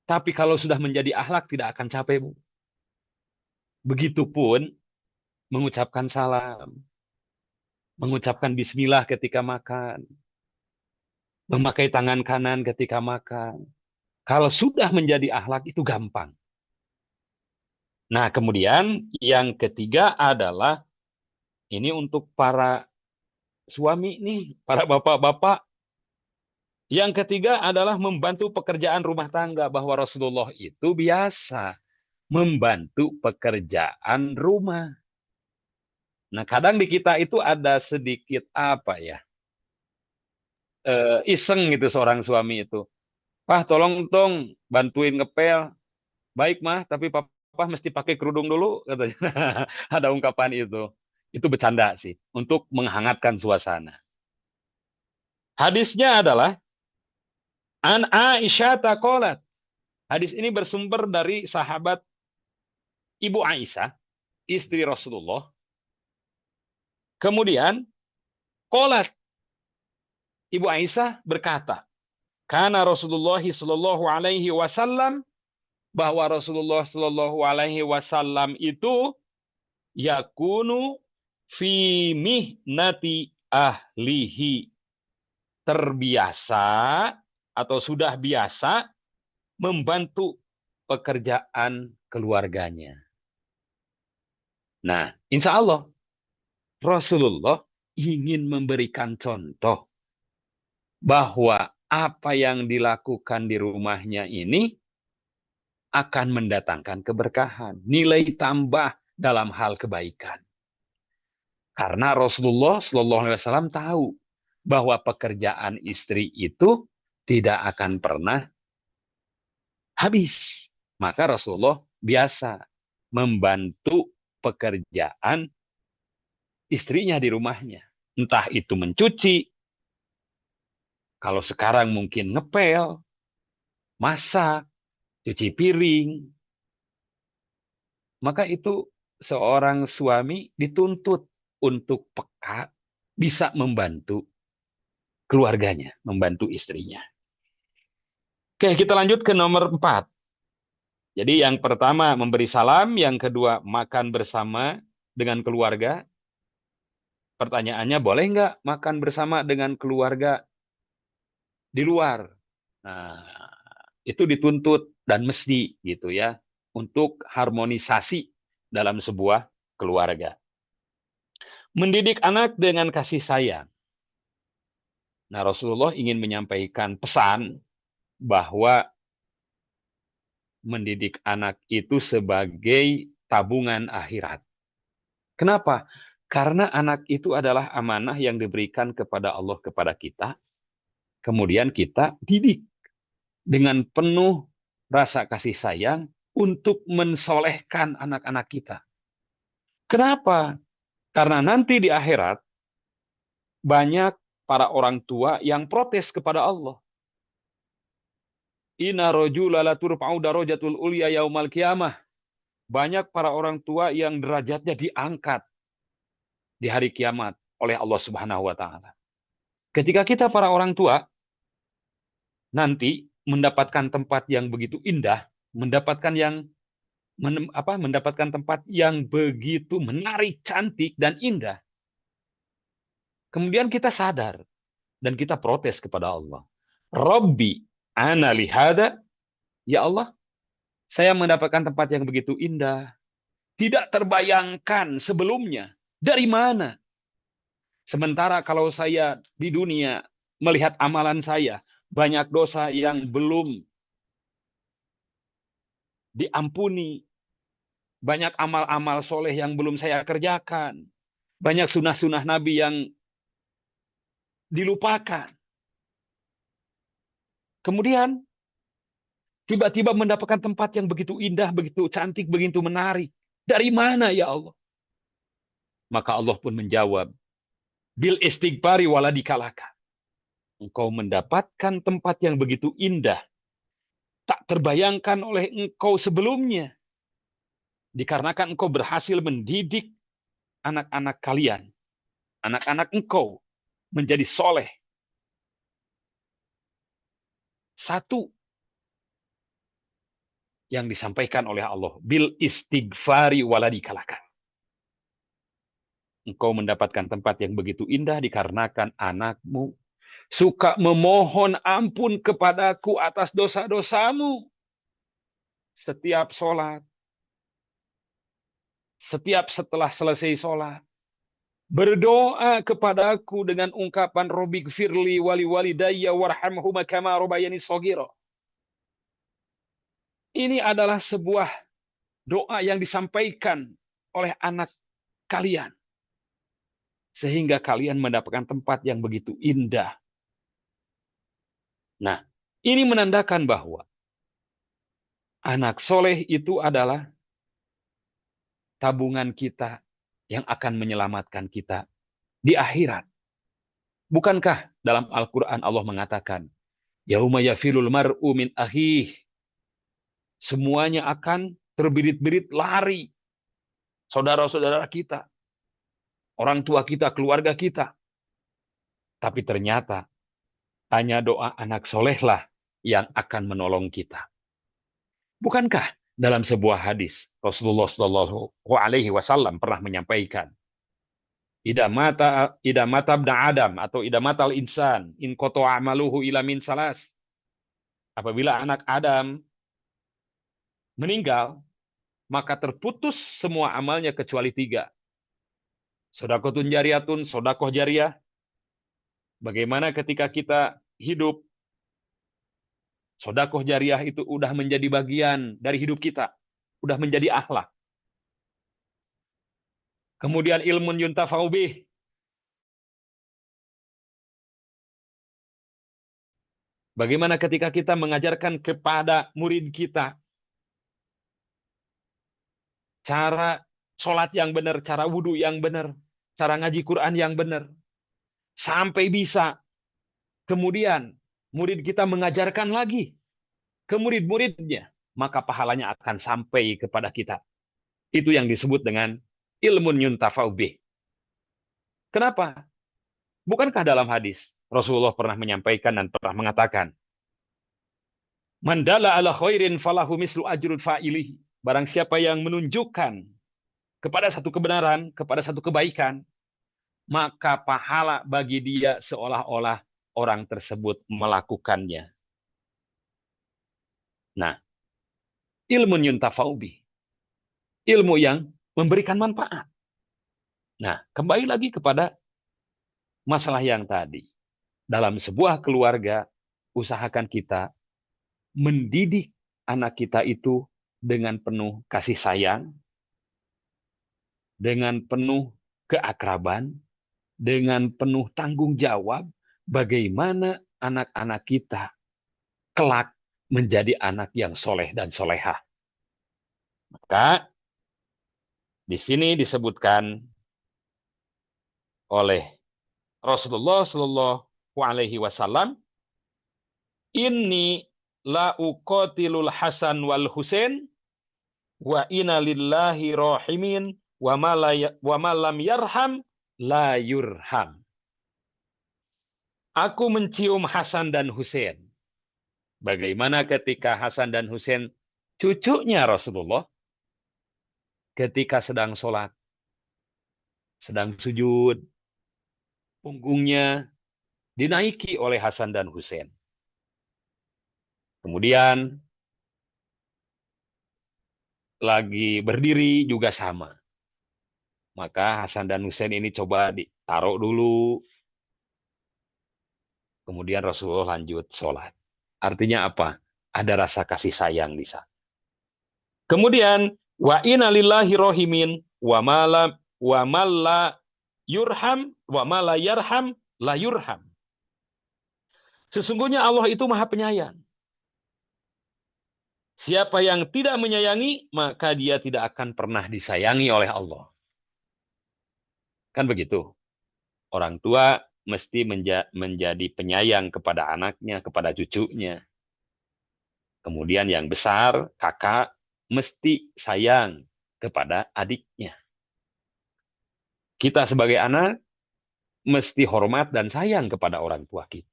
Tapi kalau sudah menjadi akhlak tidak akan capek, Bu. Begitupun mengucapkan salam, mengucapkan bismillah ketika makan, memakai tangan kanan ketika makan. Kalau sudah menjadi akhlak itu gampang. Nah, kemudian yang ketiga adalah ini untuk para suami nih, para bapak-bapak. Yang ketiga adalah membantu pekerjaan rumah tangga, bahwa Rasulullah itu biasa membantu pekerjaan rumah. Nah, kadang di kita itu ada sedikit apa ya, iseng gitu seorang suami itu. Pak, tolong dong bantuin ngepel. Baik, Mah, tapi Papa mesti pakai kerudung dulu, katanya. Ada ungkapan itu. Itu bercanda sih, untuk menghangatkan suasana. Hadisnya adalah An Aisyah taqalat. Hadis ini bersumber dari sahabat Ibu Aisyah, istri Rasulullah. Kemudian, qalat, Ibu Aisyah berkata, karena Rasulullah sallallahu alaihi wasallam, bahwa Rasulullah sallallahu alaihi wasallam itu yakunu fi mihnati ahlihi, terbiasa atau sudah biasa membantu pekerjaan keluarganya. Nah, insya Allah Rasulullah ingin memberikan contoh bahwa apa yang dilakukan di rumahnya ini akan mendatangkan keberkahan, nilai tambah dalam hal kebaikan. Karena Rasulullah SAW tahu bahwa pekerjaan istri itu tidak akan pernah habis. Maka Rasulullah biasa membantu pekerjaan istrinya di rumahnya. Entah itu mencuci, kalau sekarang mungkin ngepel, masak, cuci piring. Maka itu seorang suami dituntut untuk peka, bisa membantu keluarganya, membantu istrinya. Oke, kita lanjut ke nomor 4. Jadi yang pertama memberi salam, yang kedua makan bersama dengan keluarga, Pertanyaannya, boleh nggak makan bersama dengan keluarga di luar? Nah, itu dituntut dan mesti gitu ya untuk harmonisasi dalam sebuah keluarga. Mendidik anak dengan kasih sayang. Nah, Rasulullah ingin menyampaikan pesan bahwa mendidik anak itu sebagai tabungan akhirat. Kenapa? Karena anak itu adalah amanah yang diberikan kepada Allah kepada kita, kemudian kita didik dengan penuh rasa kasih sayang untuk mensolehkan anak-anak kita. Kenapa? Karena nanti di akhirat banyak para orang tua yang protes kepada Allah. Inna rajula la turfa'u darajatul ulya yaumal qiyamah. Banyak para orang tua yang derajatnya diangkat di hari kiamat oleh Allah Subhanahu wa taala. Ketika kita para orang tua nanti mendapatkan tempat yang begitu indah, mendapatkan tempat yang begitu menarik, cantik dan indah. Kemudian kita sadar dan kita protes kepada Allah. Rabbi ana lihada, ya Allah, saya mendapatkan tempat yang begitu indah, tidak terbayangkan sebelumnya. Dari mana? Sementara kalau saya di dunia melihat amalan saya, banyak dosa yang belum diampuni, banyak amal-amal soleh yang belum saya kerjakan, banyak sunah-sunah Nabi yang dilupakan. Kemudian tiba-tiba mendapatkan tempat yang begitu indah, begitu cantik, begitu menarik. Dari mana ya Allah? Maka Allah pun menjawab, bil istighfari wala dikalaka. Engkau mendapatkan tempat yang begitu indah, tak terbayangkan oleh engkau sebelumnya. Dikarenakan engkau berhasil mendidik anak-anak kalian, anak-anak engkau menjadi soleh. Satu yang disampaikan oleh Allah, bil istighfari wala dikalaka. Engkau mendapatkan tempat yang begitu indah dikarenakan anakmu suka memohon ampun kepadaku atas dosa-dosamu. Setiap sholat, setiap setelah selesai sholat, berdoa kepadaku dengan ungkapan Robbi gfirli wali walidayya warhamhuma kama rabbayani shaghira. Ini adalah sebuah doa yang disampaikan oleh anak kalian. Sehingga kalian mendapatkan tempat yang begitu indah. Nah, ini menandakan bahwa anak soleh itu adalah tabungan kita yang akan menyelamatkan kita di akhirat. Bukankah dalam Al-Quran Allah mengatakan, Yauma yafilul mar'u min akhih. Semuanya akan terbirit-birit lari. Saudara-saudara kita, orang tua kita, keluarga kita. Tapi ternyata hanya doa anak solehlah yang akan menolong kita. Bukankah dalam sebuah hadis Rasulullah SAW pernah menyampaikan, Ida mata ibna Adam atau ida matal insan in koto amaluhu ila min salas. Apabila anak Adam meninggal, maka terputus semua amalnya kecuali 3. Sodakotun jariyatun, sodakoh jariyah. Bagaimana ketika kita hidup, sodakoh jariyah itu udah menjadi bagian dari hidup kita, udah menjadi akhlak. Kemudian ilmun yuntafa'u bih. Bagaimana ketika kita mengajarkan kepada murid kita cara sholat yang benar, cara wudhu yang benar, cara ngaji Quran yang benar. Sampai bisa. Kemudian murid kita mengajarkan lagi ke murid-muridnya. Maka pahalanya akan sampai kepada kita. Itu yang disebut dengan ilmun yuntafa'u bih. Kenapa? Bukankah dalam hadis Rasulullah pernah menyampaikan dan pernah mengatakan, Mandala ala khairin falahu mislu ajrul fa'ilihi. Barang siapa yang menunjukkan kepada satu kebenaran, kepada satu kebaikan, maka pahala bagi dia seolah-olah orang tersebut melakukannya. Nah, ilmu yuntafa'u bih, ilmu yang memberikan manfaat. Nah, kembali lagi kepada masalah yang tadi. Dalam sebuah keluarga, usahakan kita mendidik anak kita itu dengan penuh kasih sayang, dengan penuh keakraban, dengan penuh tanggung jawab, bagaimana anak-anak kita kelak menjadi anak yang soleh dan solehah. Maka di sini disebutkan oleh Rasulullah Shallallahu Alaihi Wasallam, inni la uqatilul Hasan wal Husain wa inna lillahi rahimin wa ma lam yarham la yurham. Aku mencium Hasan dan Husain. Bagaimana ketika Hasan dan Husain, cucunya Rasulullah, ketika sedang sholat, sedang sujud, punggungnya dinaiki oleh Hasan dan Husain. Kemudian lagi berdiri juga sama. Maka Hasan dan Husain ini coba ditaruh dulu. Kemudian Rasulullah lanjut sholat. Artinya apa? Ada rasa kasih sayang di sana. Kemudian wa inna lillahi rahimin wa ma la yurham wa ma la yarham la yurham. Sesungguhnya Allah itu Maha Penyayang. Siapa yang tidak menyayangi, maka dia tidak akan pernah disayangi oleh Allah. Kan begitu. Orang tua mesti menjadi penyayang kepada anaknya, kepada cucunya. Kemudian yang besar, kakak, mesti sayang kepada adiknya. Kita sebagai anak, mesti hormat dan sayang kepada orang tua kita.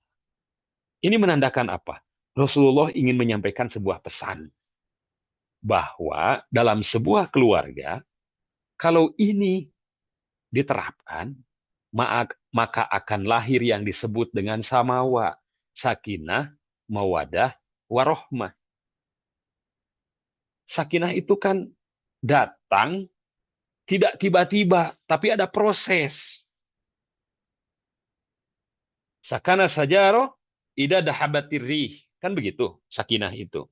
Ini menandakan apa? Rasulullah ingin menyampaikan sebuah pesan. Bahwa dalam sebuah keluarga, kalau ini diterapkan, maka akan lahir yang disebut dengan samawa, sakinah, mawadah, warohmah. Sakinah itu kan datang tidak tiba-tiba, tapi ada proses. Sakana sajaroh ida dahabatir rih. Kan begitu, sakinah itu.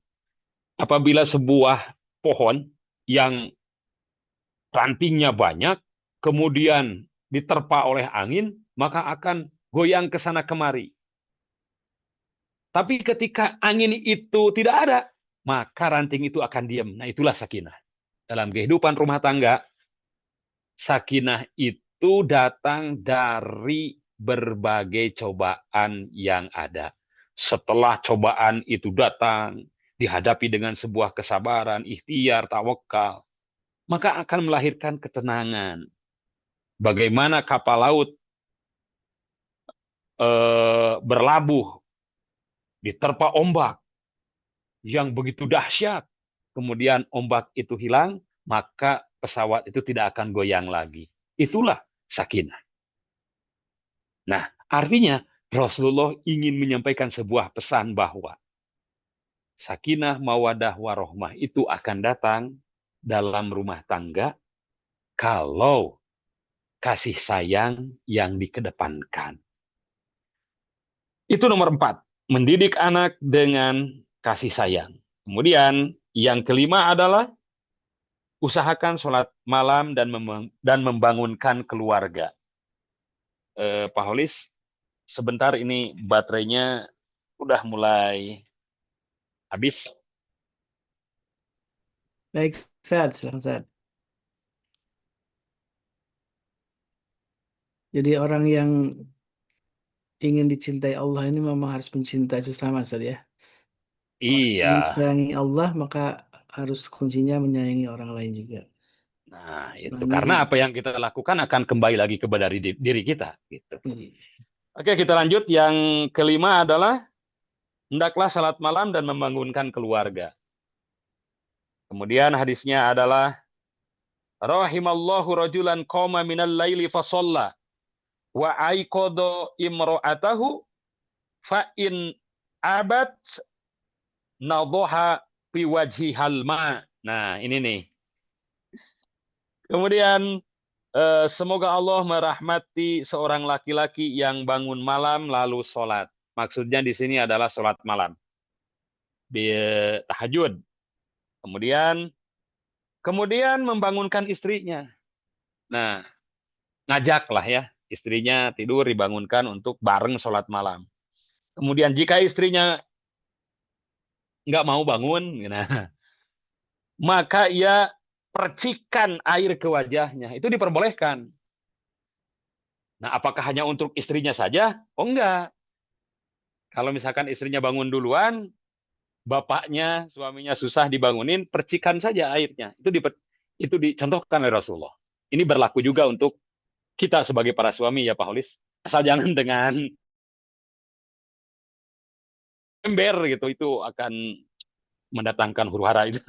Apabila sebuah pohon yang rantingnya banyak, kemudian diterpa oleh angin, maka akan goyang ke sana kemari. Tapi ketika angin itu tidak ada, maka ranting itu akan diam. Nah, itulah sakinah. Dalam kehidupan rumah tangga, sakinah itu datang dari berbagai cobaan yang ada. Setelah cobaan itu datang, dihadapi dengan sebuah kesabaran, ikhtiar, tawakal, maka akan melahirkan ketenangan. Bagaimana kapal laut berlabuh diterpa ombak yang begitu dahsyat, kemudian ombak itu hilang, maka pesawat itu tidak akan goyang lagi. Itulah sakinah. Nah, artinya Rasulullah ingin menyampaikan sebuah pesan bahwa sakinah, mawadah, warohmah itu akan datang dalam rumah tangga kalau kasih sayang yang dikedepankan. Itu nomor 4, mendidik anak dengan kasih sayang. Kemudian yang kelima adalah usahakan sholat malam dan membangunkan keluarga. Pak Holis, sebentar ini baterainya udah mulai habis. Baik, Ustaz, silakan Ustaz. Jadi orang yang ingin dicintai Allah ini memang harus mencintai sesama, Ustaz ya. Orang yang Iya. ingin menyayangi Allah, maka harus kuncinya menyayangi orang lain juga. Nah, itu Nah, karena ini apa yang kita lakukan akan kembali lagi kepada diri kita. Gitu. iya. Oke, kita lanjut. Yang kelima adalah hendaklah salat malam dan membangunkan keluarga. Kemudian hadisnya adalah rahimallahu rajulan qama minal laili fa shalla wa aiqadha imra'atahu fa in abat nadhaha fi wajhihal ma. Nah, ini nih. Kemudian semoga Allah merahmati seorang laki-laki yang bangun malam lalu sholat. Maksudnya di sini adalah sholat malam. Tahajud. Kemudian membangunkan istrinya. Nah, ngajaklah ya. Istrinya tidur dibangunkan untuk bareng sholat malam. Kemudian jika istrinya nggak mau bangun, nah, maka ia percikan air ke wajahnya. Itu diperbolehkan. Nah, apakah hanya untuk istrinya saja? Oh enggak. Kalau misalkan istrinya bangun duluan, bapaknya, suaminya susah dibangunin, percikan saja airnya. Itu dicontohkan oleh Rasulullah. Ini berlaku juga untuk kita sebagai para suami ya Pak Holis. Asal jangan dengan ember gitu, itu akan mendatangkan huru hara itu.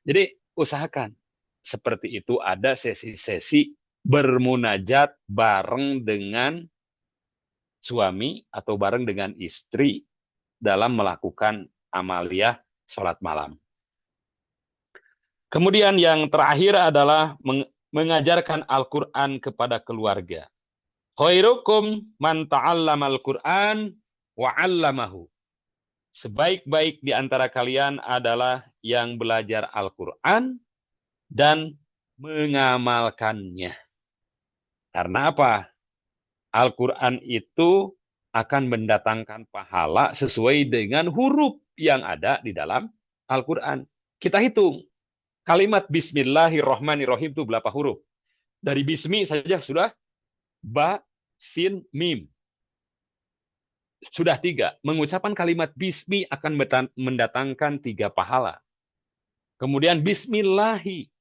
Jadi usahakan seperti itu, ada sesi-sesi bermunajat bareng dengan suami atau bareng dengan istri dalam melakukan amaliyah sholat malam. Kemudian yang terakhir adalah mengajarkan Al-Quran kepada keluarga. Khairukum man ta'allamal Qur'an wa 'allamahu. Sebaik-baik di antara kalian adalah yang belajar Al-Quran dan mengamalkannya. Karena apa? Al-Quran itu akan mendatangkan pahala sesuai dengan huruf yang ada di dalam Al-Quran. Kita hitung. Kalimat Bismillahirrahmanirrahim itu berapa huruf? Dari bismi saja sudah ba, sin, mim. Sudah 3. Mengucapkan kalimat bismi akan mendatangkan 3 pahala. Kemudian bismillahi.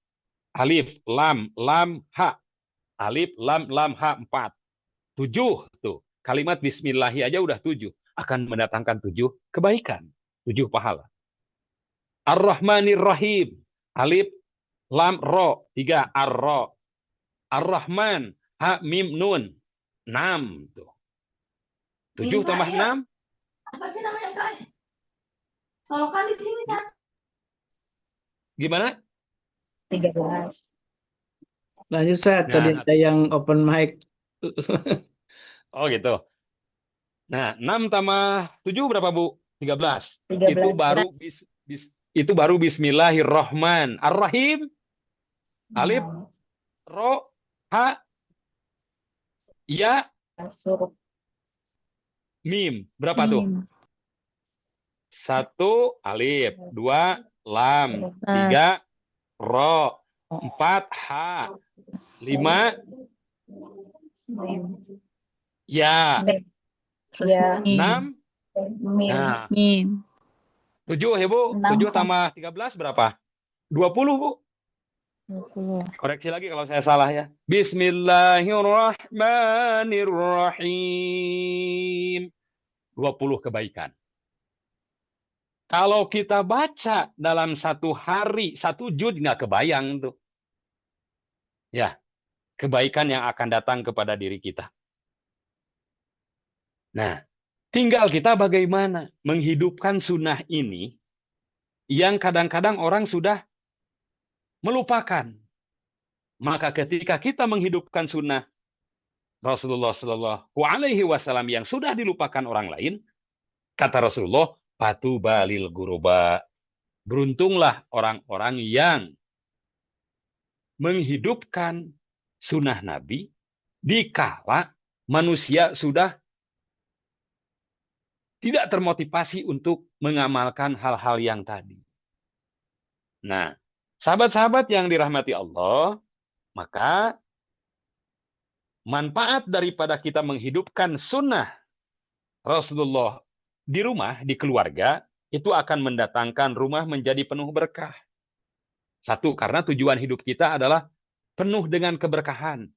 Alif, lam, ha. Alif, lam, ha, 4. 7 tuh. Kalimat bismillahi aja udah 7. Akan mendatangkan 7 kebaikan. 7 pahala. Ar-Rahmanir-Rahim. Alif, lam, ro. 3. Ar-Ro. Ar-Rahman. Ha, mim, nun. 6 tuh. 7 tambah 6. Apa sih namanya, Kak? Solokan di sini, Kak. Gimana? 13. Lanjut saya tadi Nah, ada yang open mic. oh gitu. Nah, 6 tambah 7 berapa, Bu? 13. 13. Itu baru Bismillahirrahman. Ar-Rahim. Alif, ro, ha, ya, Suruh. mim. Berapa tuh? Mim. 1 alif, 2 lam, 3 ro, 4 ha, 5 ya, Terus Ya. mim. 6. Mim. Nah, Mim. 7 ya, Bu. 6 7 tambah 13 berapa? 20, Bu. 20. Koreksi lagi kalau saya salah ya. Bismillahirrahmanirrahim. 20 kebaikan. Kalau kita baca dalam 1 hari, 1 juz, nggak kebayang tuh. Ya, kebaikan yang akan datang kepada diri kita. Nah, tinggal kita bagaimana menghidupkan sunnah ini yang kadang-kadang orang sudah melupakan. Maka ketika kita menghidupkan sunnah Rasulullah Shallallahu Alaihi Wasallam yang sudah dilupakan orang lain, kata Rasulullah, "Fatuba lil guruba." Beruntunglah orang-orang yang menghidupkan sunnah Nabi dikala manusia sudah tidak termotivasi untuk mengamalkan hal-hal yang tadi. Nah, sahabat-sahabat yang dirahmati Allah, maka manfaat daripada kita menghidupkan sunnah Rasulullah di rumah, di keluarga, itu akan mendatangkan rumah menjadi penuh berkah. 1, karena tujuan hidup kita adalah penuh dengan keberkahan.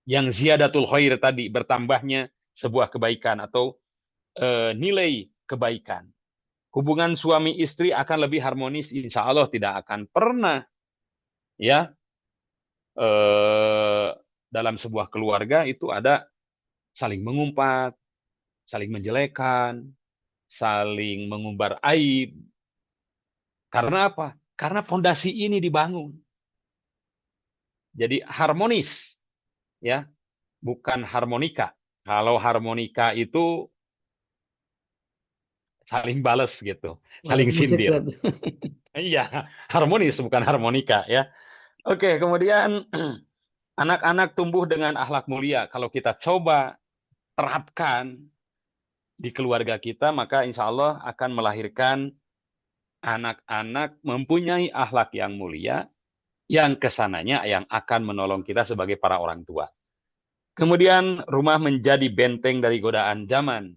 Yang ziyadatul khair tadi, bertambahnya sebuah kebaikan atau nilai kebaikan. Hubungan suami istri akan lebih harmonis, insya Allah tidak akan pernah ya dalam sebuah keluarga itu ada saling mengumpat, saling menjelekan, saling mengumbar aib. Karena apa? Karena fondasi ini dibangun. Jadi harmonis, ya, bukan harmonika. Kalau harmonika itu saling bales gitu, saling Musik sindir. Iya, harmonis bukan harmonika ya. Oke, kemudian anak-anak tumbuh dengan akhlak mulia. Kalau kita coba terapkan di keluarga kita, maka insya Allah akan melahirkan anak-anak mempunyai akhlak yang mulia, yang kesananya yang akan menolong kita sebagai para orang tua. Kemudian rumah menjadi benteng dari godaan zaman.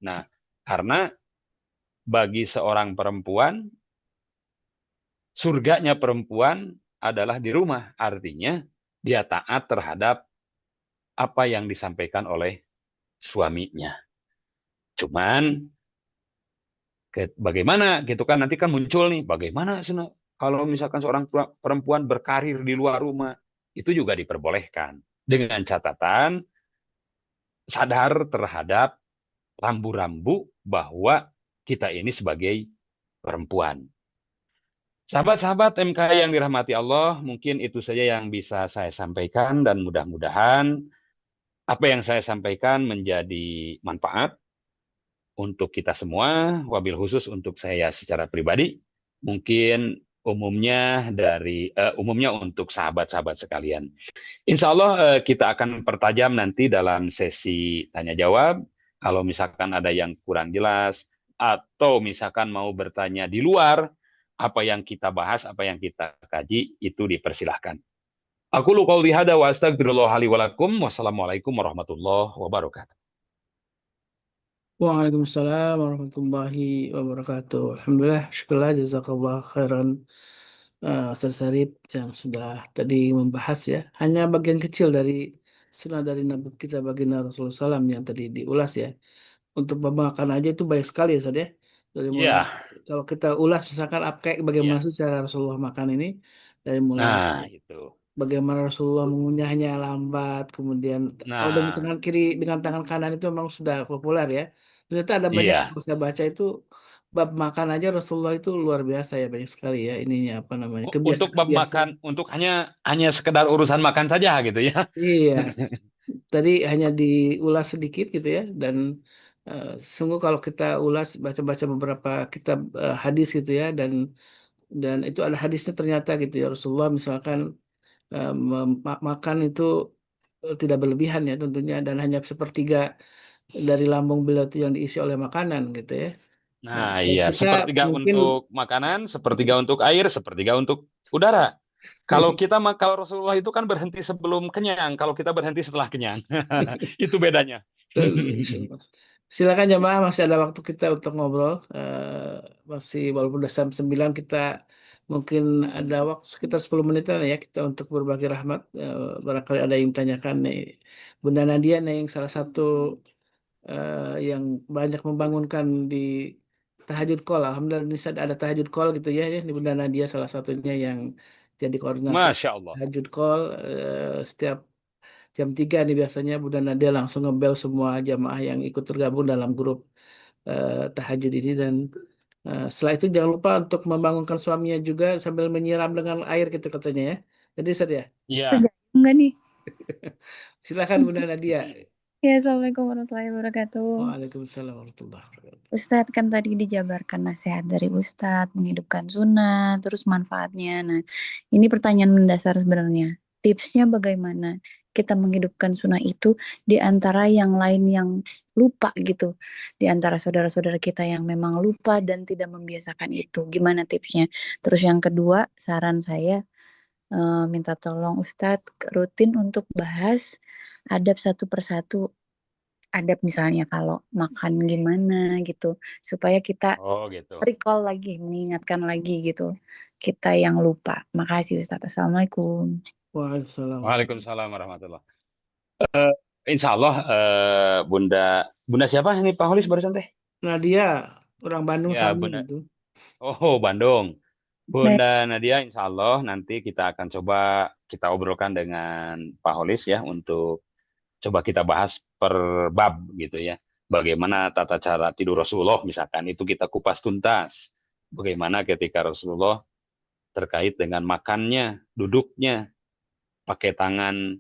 Nah, karena bagi seorang perempuan, surganya perempuan adalah di rumah. Artinya, dia taat terhadap apa yang disampaikan oleh suaminya. Cuman, bagaimana gitu kan, nanti kan muncul nih, bagaimana kalau misalkan seorang perempuan berkarir di luar rumah, itu juga diperbolehkan. Dengan catatan, sadar terhadap rambu-rambu bahwa kita ini sebagai perempuan. Sahabat-sahabat MK yang dirahmati Allah, mungkin itu saja yang bisa saya sampaikan dan mudah-mudahan apa yang saya sampaikan menjadi manfaat untuk kita semua, wabil khusus untuk saya secara pribadi, mungkin umumnya untuk sahabat-sahabat sekalian. Insya Allah kita akan pertajam nanti dalam sesi tanya jawab. Kalau misalkan ada yang kurang jelas atau misalkan mau bertanya di luar apa yang kita bahas, apa yang kita kaji, itu dipersilahkan. Aku qouli hadza wa astagfirullah li wa lakum. Wassalamualaikum warahmatullahi wabarakatuh. Waalaikumsalam warahmatullahi wabarakatuh. Alhamdulillah, syukurlah, jazakallah khairan Ustaz Sarip yang sudah tadi membahas ya. Hanya bagian kecil dari sunnah dari Nabi kita baginda Rasulullah SAW yang tadi diulas ya. Untuk makan aja itu banyak sekali ya Ustaz ya. Dari mulai Iya, kalau kita ulas misalkan kayak bagaimana iya. sih cara Rasulullah makan ini, dari mulai Nah, itu. bagaimana Rasulullah mengunyahnya lambat, kemudian kalau dengan Nah, tangan kiri dengan tangan kanan itu memang sudah populer ya. Ternyata ada banyak iya. yang saya baca itu bab makan aja Rasulullah itu luar biasa ya, banyak sekali ya ininya apa namanya Untuk bab kebiasaan-kebiasaan. makan, untuk hanya sekedar urusan makan saja gitu ya. Iya, tadi hanya diulas sedikit gitu ya dan sungguh kalau kita ulas baca-baca beberapa kitab hadis gitu ya dan itu ada hadisnya ternyata gitu ya Rasulullah misalkan makan itu tidak berlebihan ya tentunya dan hanya sepertiga dari lambung beliau itu yang diisi oleh makanan gitu ya. Nah, Nah, kalau iya. kita Sepertiga mungkin untuk makanan, sepertiga untuk air, sepertiga untuk udara. Kalau Rasulullah itu kan berhenti sebelum kenyang, kalau kita berhenti setelah kenyang. Itu bedanya. silakan jemaah masih ada waktu kita untuk ngobrol. Masih walaupun udah jam 9 kita mungkin ada waktu sekitar 10 menitan ya kita untuk berbagi rahmat. Barangkali ada yang tanyakan nih. Bunda Nadia nih yang salah satu yang banyak membangunkan di tahajud call. Alhamdulillah ini ada tahajud call gitu ya. Ini Bunda Nadia salah satunya yang jadi koordinator Masya Allah. tahajud call setiap jam 3 nih biasanya Bunda Nadia langsung ngebel semua jamaah yang ikut tergabung dalam grup tahajud ini dan setelah itu jangan lupa untuk membangunkan suaminya juga sambil menyiram dengan air gitu katanya ya. Jadi Ustaz ya. Iya. Enggak nih. Silakan Bunda Nadia. Ya, Assalamualaikum warahmatullahi wabarakatuh. Waalaikumsalam warahmatullahi wabarakatuh. Ustadz, kan tadi dijabarkan nasihat dari Ustadz, menghidupkan sunnah, terus manfaatnya. Nah, ini pertanyaan mendasar sebenarnya. Tipsnya bagaimana kita menghidupkan sunnah itu di antara yang lain yang lupa gitu. Di antara saudara-saudara kita yang memang lupa dan tidak membiasakan itu. Gimana tipsnya? Terus yang kedua, saran saya, minta tolong Ustadz rutin untuk bahas adab satu persatu. Adab misalnya kalau makan gimana gitu, supaya kita Oh, gitu. recall lagi, mengingatkan lagi gitu, kita yang lupa. Makasih Ustadz. Assalamualaikum. Waalaikumsalam. Waalaikumsalam warahmatullahi wabarakatuh. Insya Allah, Bunda siapa ini Pak Holis barusan teh? Nadia, orang Bandung Ya, sama Bunda. gitu. Oh, Bandung. Baik. Bunda Nadia, insya Allah nanti kita akan coba kita obrolkan dengan Pak Holis ya untuk coba kita bahas per bab gitu ya. Bagaimana tata cara tidur Rasulullah misalkan itu kita kupas tuntas. Bagaimana ketika Rasulullah terkait dengan makannya, duduknya, pakai tangan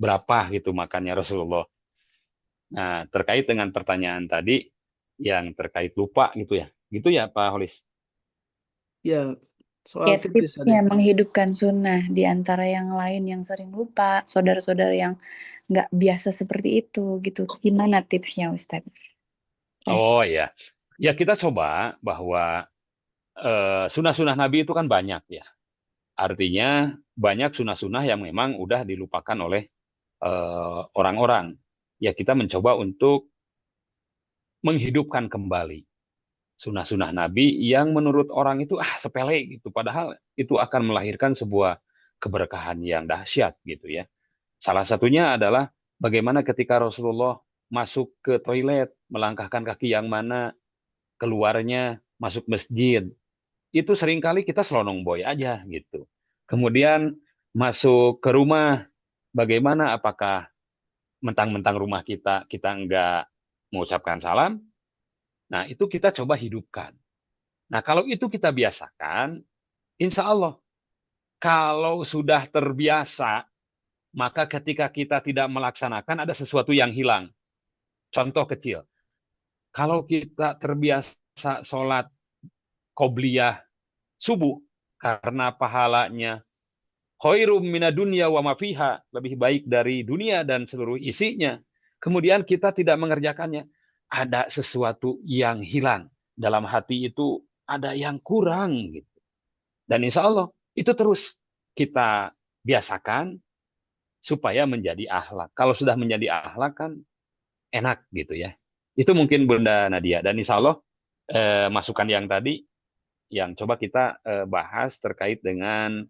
berapa gitu makannya Rasulullah. Nah, terkait dengan pertanyaan tadi yang terkait lupa gitu ya. Gitu ya Pak Holis. Ya, Ya, soal tipis tipsnya tadi. menghidupkan sunnah di antara yang lain yang sering lupa, saudara-saudara yang nggak biasa seperti itu gitu. Gimana tipsnya Ustadz? Oh ya. Ya kita coba bahwa sunnah-sunnah Nabi itu kan banyak ya. Artinya banyak sunnah-sunnah yang memang udah dilupakan oleh orang-orang. Ya kita mencoba untuk menghidupkan kembali sunnah-sunnah Nabi yang menurut orang itu sepele gitu. Padahal itu akan melahirkan sebuah keberkahan yang dahsyat gitu ya. Salah satunya adalah bagaimana ketika Rasulullah masuk ke toilet, melangkahkan kaki yang mana, keluarnya masuk masjid. Itu seringkali kita selonong boy aja gitu. Kemudian masuk ke rumah, bagaimana apakah mentang-mentang rumah kita enggak mengucapkan salam? Nah, itu kita coba hidupkan. Nah, kalau itu kita biasakan, insya Allah, kalau sudah terbiasa, maka ketika kita tidak melaksanakan, ada sesuatu yang hilang. Contoh kecil, kalau kita terbiasa sholat qobliyah subuh, karena pahalanya khairum minadunya wa mafiha, lebih baik dari dunia dan seluruh isinya. Kemudian kita tidak mengerjakannya, ada sesuatu yang hilang. Dalam hati itu ada yang kurang gitu. Dan insya Allah itu terus kita biasakan supaya menjadi akhlak. Kalau sudah menjadi akhlak kan enak gitu ya. Itu mungkin Bunda Nadia. Dan insya Allah masukan yang tadi yang coba kita bahas terkait dengan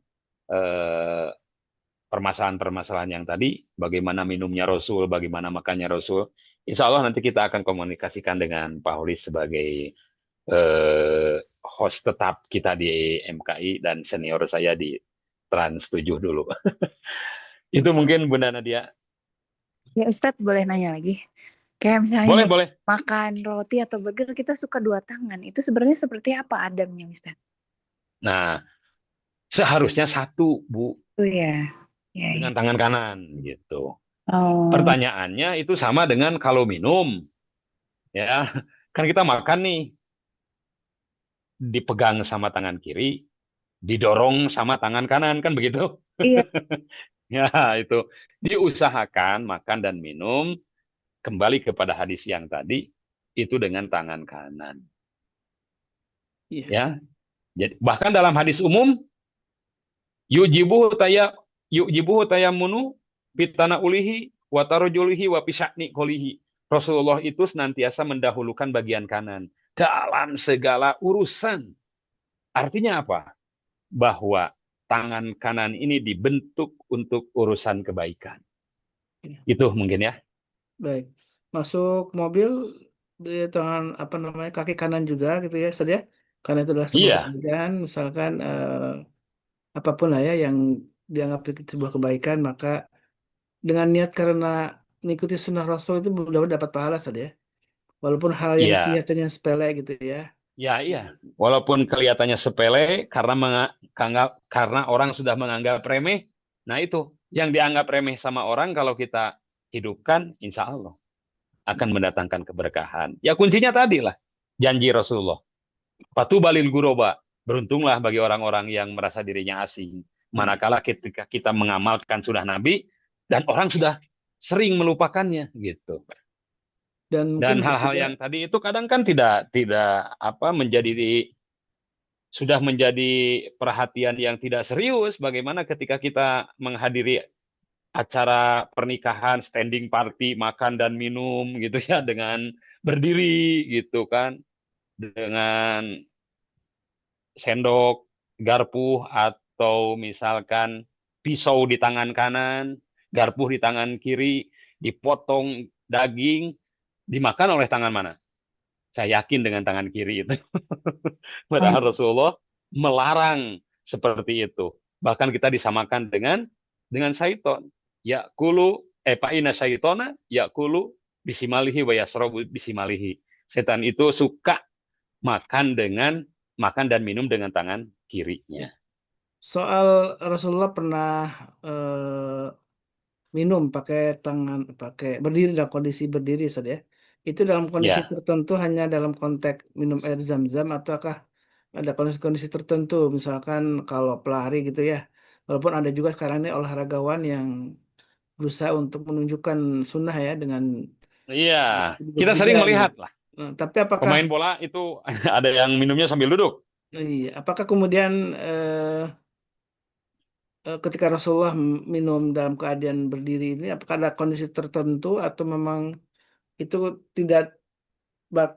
permasalahan-permasalahan yang tadi, bagaimana minumnya Rasul, bagaimana makannya Rasul. Insya Allah nanti kita akan komunikasikan dengan Pak Holis sebagai host tetap kita di MKI dan senior saya di Trans 7 dulu. Itu mungkin Bunda Nadia. Ya Ustadz boleh nanya lagi? Kayak misalnya Boleh, nih, boleh. makan roti atau burger kita suka dua tangan. Itu sebenarnya seperti apa adabnya Ustadz? Nah, seharusnya satu, Bu, Itu ya. Ya, ya. dengan tangan kanan gitu. Oh, Pertanyaannya itu sama dengan kalau minum, ya. Kan kita makan nih, dipegang sama tangan kiri, didorong sama tangan kanan, kan begitu? iya. Ya, itu. Diusahakan makan dan minum, kembali kepada hadis yang tadi, itu dengan tangan kanan. Iya. Ya, jadi bahkan dalam hadis umum, yujibuhu tayamunu pitana ulihi watarojulihi wapisakni kolihi. Rasulullah itu senantiasa mendahulukan bagian kanan dalam segala urusan. Artinya apa? Bahwa tangan kanan ini dibentuk untuk urusan kebaikan. Itu mungkin ya. Baik. Masuk mobil di tangan apa namanya kaki kanan juga gitu ya, Ustaz ya. Karena itu adalah sebuah Iya, kebaikan, misalkan apapun lah ya yang dianggap itu sebuah kebaikan, maka dengan niat karena mengikuti sunnah Rasul itu mudah dapat pahala Ustaz ya. Walaupun hal yang iya. kelihatannya sepele gitu ya. Ya, iya. Walaupun kelihatannya sepele karena orang sudah menganggap remeh, nah itu yang dianggap remeh sama orang kalau kita hidupkan, insya Allah akan mendatangkan keberkahan. Ya kuncinya tadi lah, janji Rasulullah. Patubalil guroba, beruntunglah bagi orang-orang yang merasa dirinya asing. Iya. Manakala ketika kita mengamalkan sunnah Nabi dan orang sudah sering melupakannya gitu. Dan mungkin Dan bisa hal-hal juga yang tadi itu kadang kan tidak sudah menjadi perhatian yang tidak serius. Bagaimana ketika kita menghadiri acara pernikahan, standing party, makan dan minum gitu ya, dengan berdiri gitu kan, dengan sendok, garpu, atau misalkan pisau di tangan kanan, garpu di tangan kiri, dipotong daging, dimakan oleh tangan mana? Saya yakin dengan tangan kiri itu. ah, Padahal Rasulullah melarang seperti itu. Bahkan kita disamakan dengan syaiton. Ya kulu fa inna syaitona yakulu bisimalihi wa yasrabu bisimalihi. Setan itu suka makan dan minum dengan tangan Ya. kirinya. Soal Rasulullah pernah eh, minum pakai berdiri dalam kondisi berdiri, Ustaz ya. Itu dalam kondisi Ya, tertentu hanya dalam konteks minum air zam-zam ataukah ada kondisi-kondisi tertentu, misalkan kalau pelari gitu ya. Walaupun ada juga sekarang ini olahragawan yang berusaha untuk menunjukkan sunnah ya dengan iya. duduk Kita juga sering gitu. melihat lah Tapi apakah pemain bola itu ada yang minumnya sambil duduk. iya, apakah kemudian ketika Rasulullah minum dalam keadaan berdiri ini, apakah ada kondisi tertentu atau memang itu tidak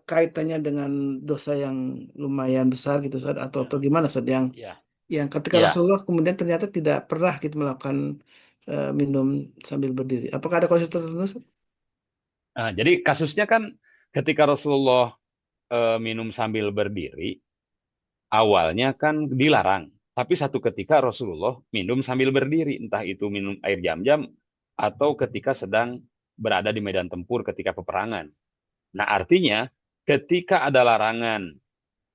kaitannya dengan dosa yang lumayan besar gitu Ustaz, atau Ya, gimana Ustaz, ya, yang ketika ya. Rasulullah kemudian ternyata tidak pernah gitu melakukan minum sambil berdiri. Apakah ada kondisi tertentu Ustaz? Nah, jadi kasusnya kan ketika Rasulullah minum sambil berdiri, awalnya kan dilarang. Tapi satu ketika Rasulullah minum sambil berdiri, entah itu minum air jam-jam atau ketika sedang berada di medan tempur ketika peperangan. Nah, artinya ketika ada larangan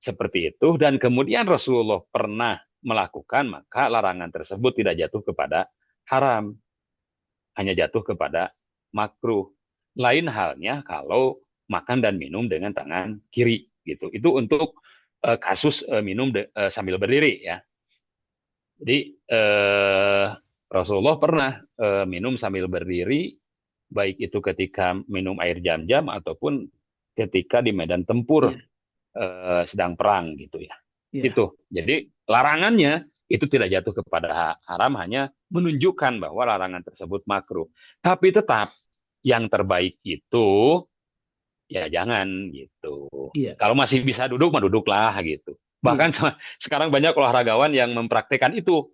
seperti itu dan kemudian Rasulullah pernah melakukan, maka larangan tersebut tidak jatuh kepada haram, hanya jatuh kepada makruh. Lain halnya kalau makan dan minum dengan tangan kiri gitu. Itu untuk kasus minum sambil berdiri ya. Jadi Rasulullah pernah minum sambil berdiri, baik itu ketika minum air jam-jam ataupun ketika di medan tempur Iya, sedang perang gitu ya. iya, Itu. Jadi larangannya itu tidak jatuh kepada haram, hanya menunjukkan bahwa larangan tersebut makruh. Tapi tetap yang terbaik itu ya jangan gitu. iya, Kalau masih bisa duduk mah duduklah gitu. iya, Bahkan sekarang banyak olahragawan yang mempraktekkan itu.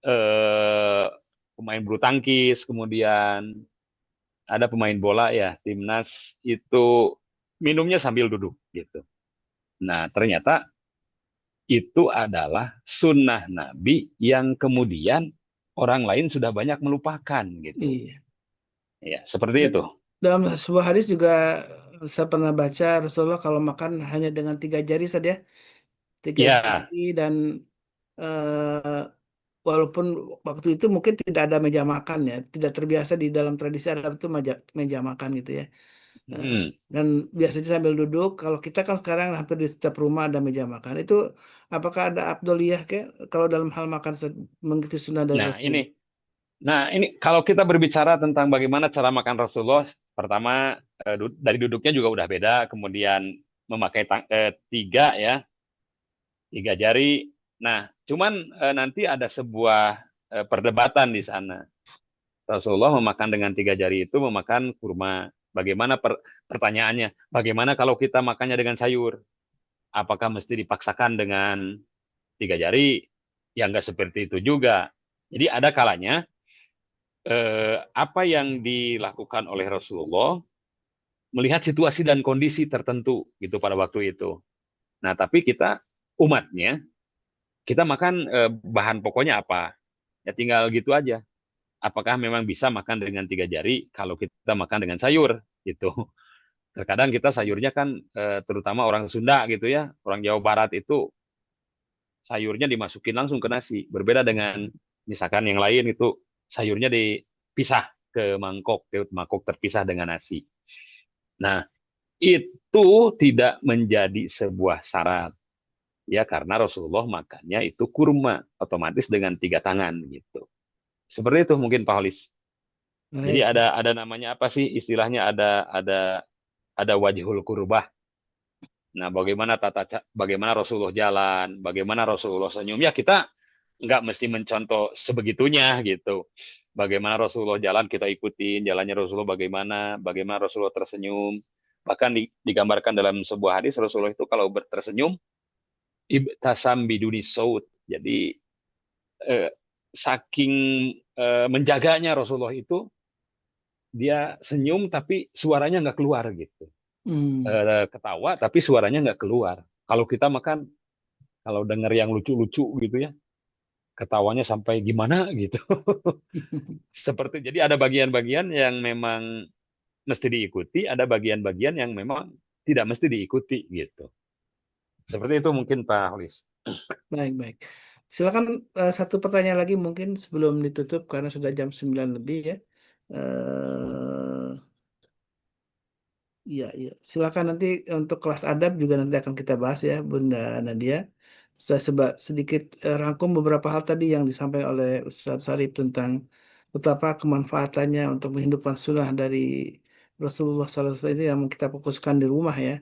Eh, Pemain bulu tangkis, kemudian ada pemain bola ya, timnas itu minumnya sambil duduk gitu. Nah, ternyata itu adalah sunnah Nabi yang kemudian orang lain sudah banyak melupakan gitu. iya. Ya, seperti Da- itu. Dalam sebuah hadis juga saya pernah baca Rasulullah kalau makan hanya dengan 3 jari saja, 3 jari Ya, dan walaupun waktu itu mungkin tidak ada meja makan ya, tidak terbiasa di dalam tradisi Arab itu meja makan gitu ya. Eh, hmm. dan biasanya sambil duduk, kalau kita kan sekarang hampir di setiap rumah ada meja makan. Itu apakah ada afdoliyah kayak kalau dalam hal makan mengikuti sunnah dari Nah Rasulullah? ini kalau kita berbicara tentang bagaimana cara makan Rasulullah, pertama dari duduknya juga udah beda, kemudian memakai tiga ya, 3 jari. Nah, cuman nanti ada sebuah perdebatan di sana. Rasulullah memakan dengan 3 jari itu memakan kurma. Bagaimana pertanyaannya? Bagaimana kalau kita makannya dengan sayur? Apakah mesti dipaksakan dengan 3 jari? Ya nggak seperti itu juga. Jadi ada kalanya apa yang dilakukan oleh Rasulullah melihat situasi dan kondisi tertentu gitu pada waktu itu. Nah, tapi kita umatnya kita makan bahan pokoknya apa? Ya tinggal gitu aja. Apakah memang bisa makan dengan 3 jari kalau kita makan dengan sayur gitu? Terkadang kita sayurnya kan terutama orang Sunda gitu ya, orang Jawa Barat itu sayurnya dimasukin langsung ke nasi. Berbeda dengan misalkan yang lain itu sayurnya dipisah ke mangkok terpisah dengan nasi. Nah, itu tidak menjadi sebuah syarat ya karena Rasulullah makannya itu kurma otomatis dengan 3 tangan gitu. Seperti itu mungkin Pak Holis. Jadi Baik. ada namanya apa sih istilahnya ada wajhul kurbah. Nah, bagaimana Rasulullah jalan, bagaimana Rasulullah senyum, ya kita nggak mesti mencontoh sebegitunya gitu. Bagaimana Rasulullah jalan kita ikutin jalannya Rasulullah bagaimana Rasulullah tersenyum. Bahkan digambarkan dalam sebuah hadis Rasulullah itu kalau tersenyum ibtasam biduni saut. Jadi eh, saking menjaganya Rasulullah itu dia senyum tapi suaranya nggak keluar gitu. Hmm. Ketawa tapi suaranya nggak keluar. Kalau kita makan, kalau dengar yang lucu-lucu gitu ya, ketawanya sampai gimana gitu. Seperti jadi ada bagian-bagian yang memang mesti diikuti, ada bagian-bagian yang memang tidak mesti diikuti gitu. Seperti itu mungkin Pak Holis. Baik, baik. Silakan satu pertanyaan lagi mungkin sebelum ditutup karena sudah jam 9 lebih ya. Eh iya, iya. Silakan nanti untuk kelas adab juga nanti akan kita bahas ya, Bunda Nadia. Saya sedikit rangkum beberapa hal tadi yang disampaikan oleh Ustadz Sarip tentang betapa kemanfaatannya untuk menghidupkan sunnah dari Rasulullah SAW ini yang kita fokuskan di rumah ya.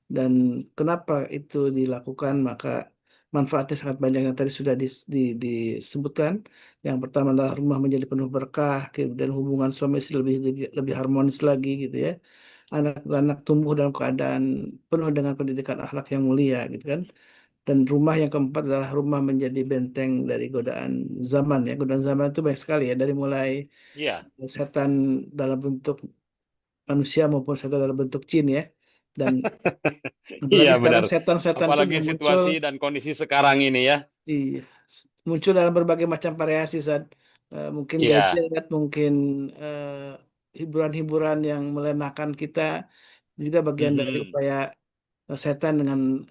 Dan kenapa itu dilakukan, maka manfaatnya sangat banyak yang tadi sudah disebutkan. Yang pertama adalah rumah menjadi penuh berkah, kemudian hubungan suami istri lebih harmonis lagi gitu ya. Anak-anak tumbuh dalam keadaan penuh dengan pendidikan akhlak yang mulia gitu kan. Dan rumah yang keempat adalah rumah menjadi benteng dari godaan zaman ya. Godaan zaman itu banyak sekali ya, dari mulai Iya, setan dalam bentuk manusia maupun setan dalam bentuk jin ya. Dan iya apalagi sekarang benar. setan-setan pun Apalagi yang muncul, situasi dan kondisi sekarang ini ya. iya, muncul dalam berbagai macam variasi saat mungkin Iya. gadget, mungkin hiburan-hiburan yang melenakan kita juga bagian dari Mhm. upaya setan dengan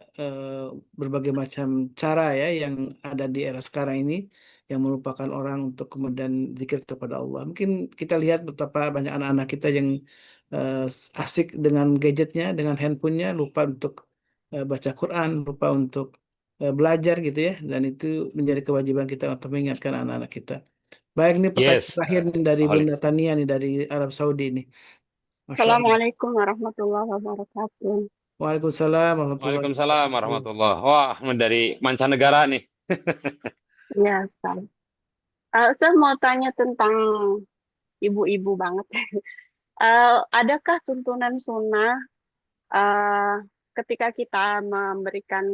berbagai macam cara ya yang ada di era sekarang ini yang melupakan orang untuk kemudian zikir kepada Allah. Mungkin kita lihat betapa banyak anak-anak kita yang asik dengan gadgetnya, dengan handphonenya, lupa untuk baca Quran, lupa untuk belajar gitu ya, dan itu menjadi kewajiban kita untuk mengingatkan anak-anak kita. Baik, ini pertanyaan Yes, terakhir nih dari Pak Bunda Holis. Tania nih dari Arab Saudi nih. Masya Allah. Assalamualaikum warahmatullahi wabarakatuh. Waalaikumsalam warahmatullahi Waalaikumsalam wabarakatuh. warahmatullah. Wah, dari mancanegara nih. Ya, Ustaz. Ustaz mau tanya tentang ibu-ibu banget. Adakah tuntunan sunnah eh, ketika kita memberikan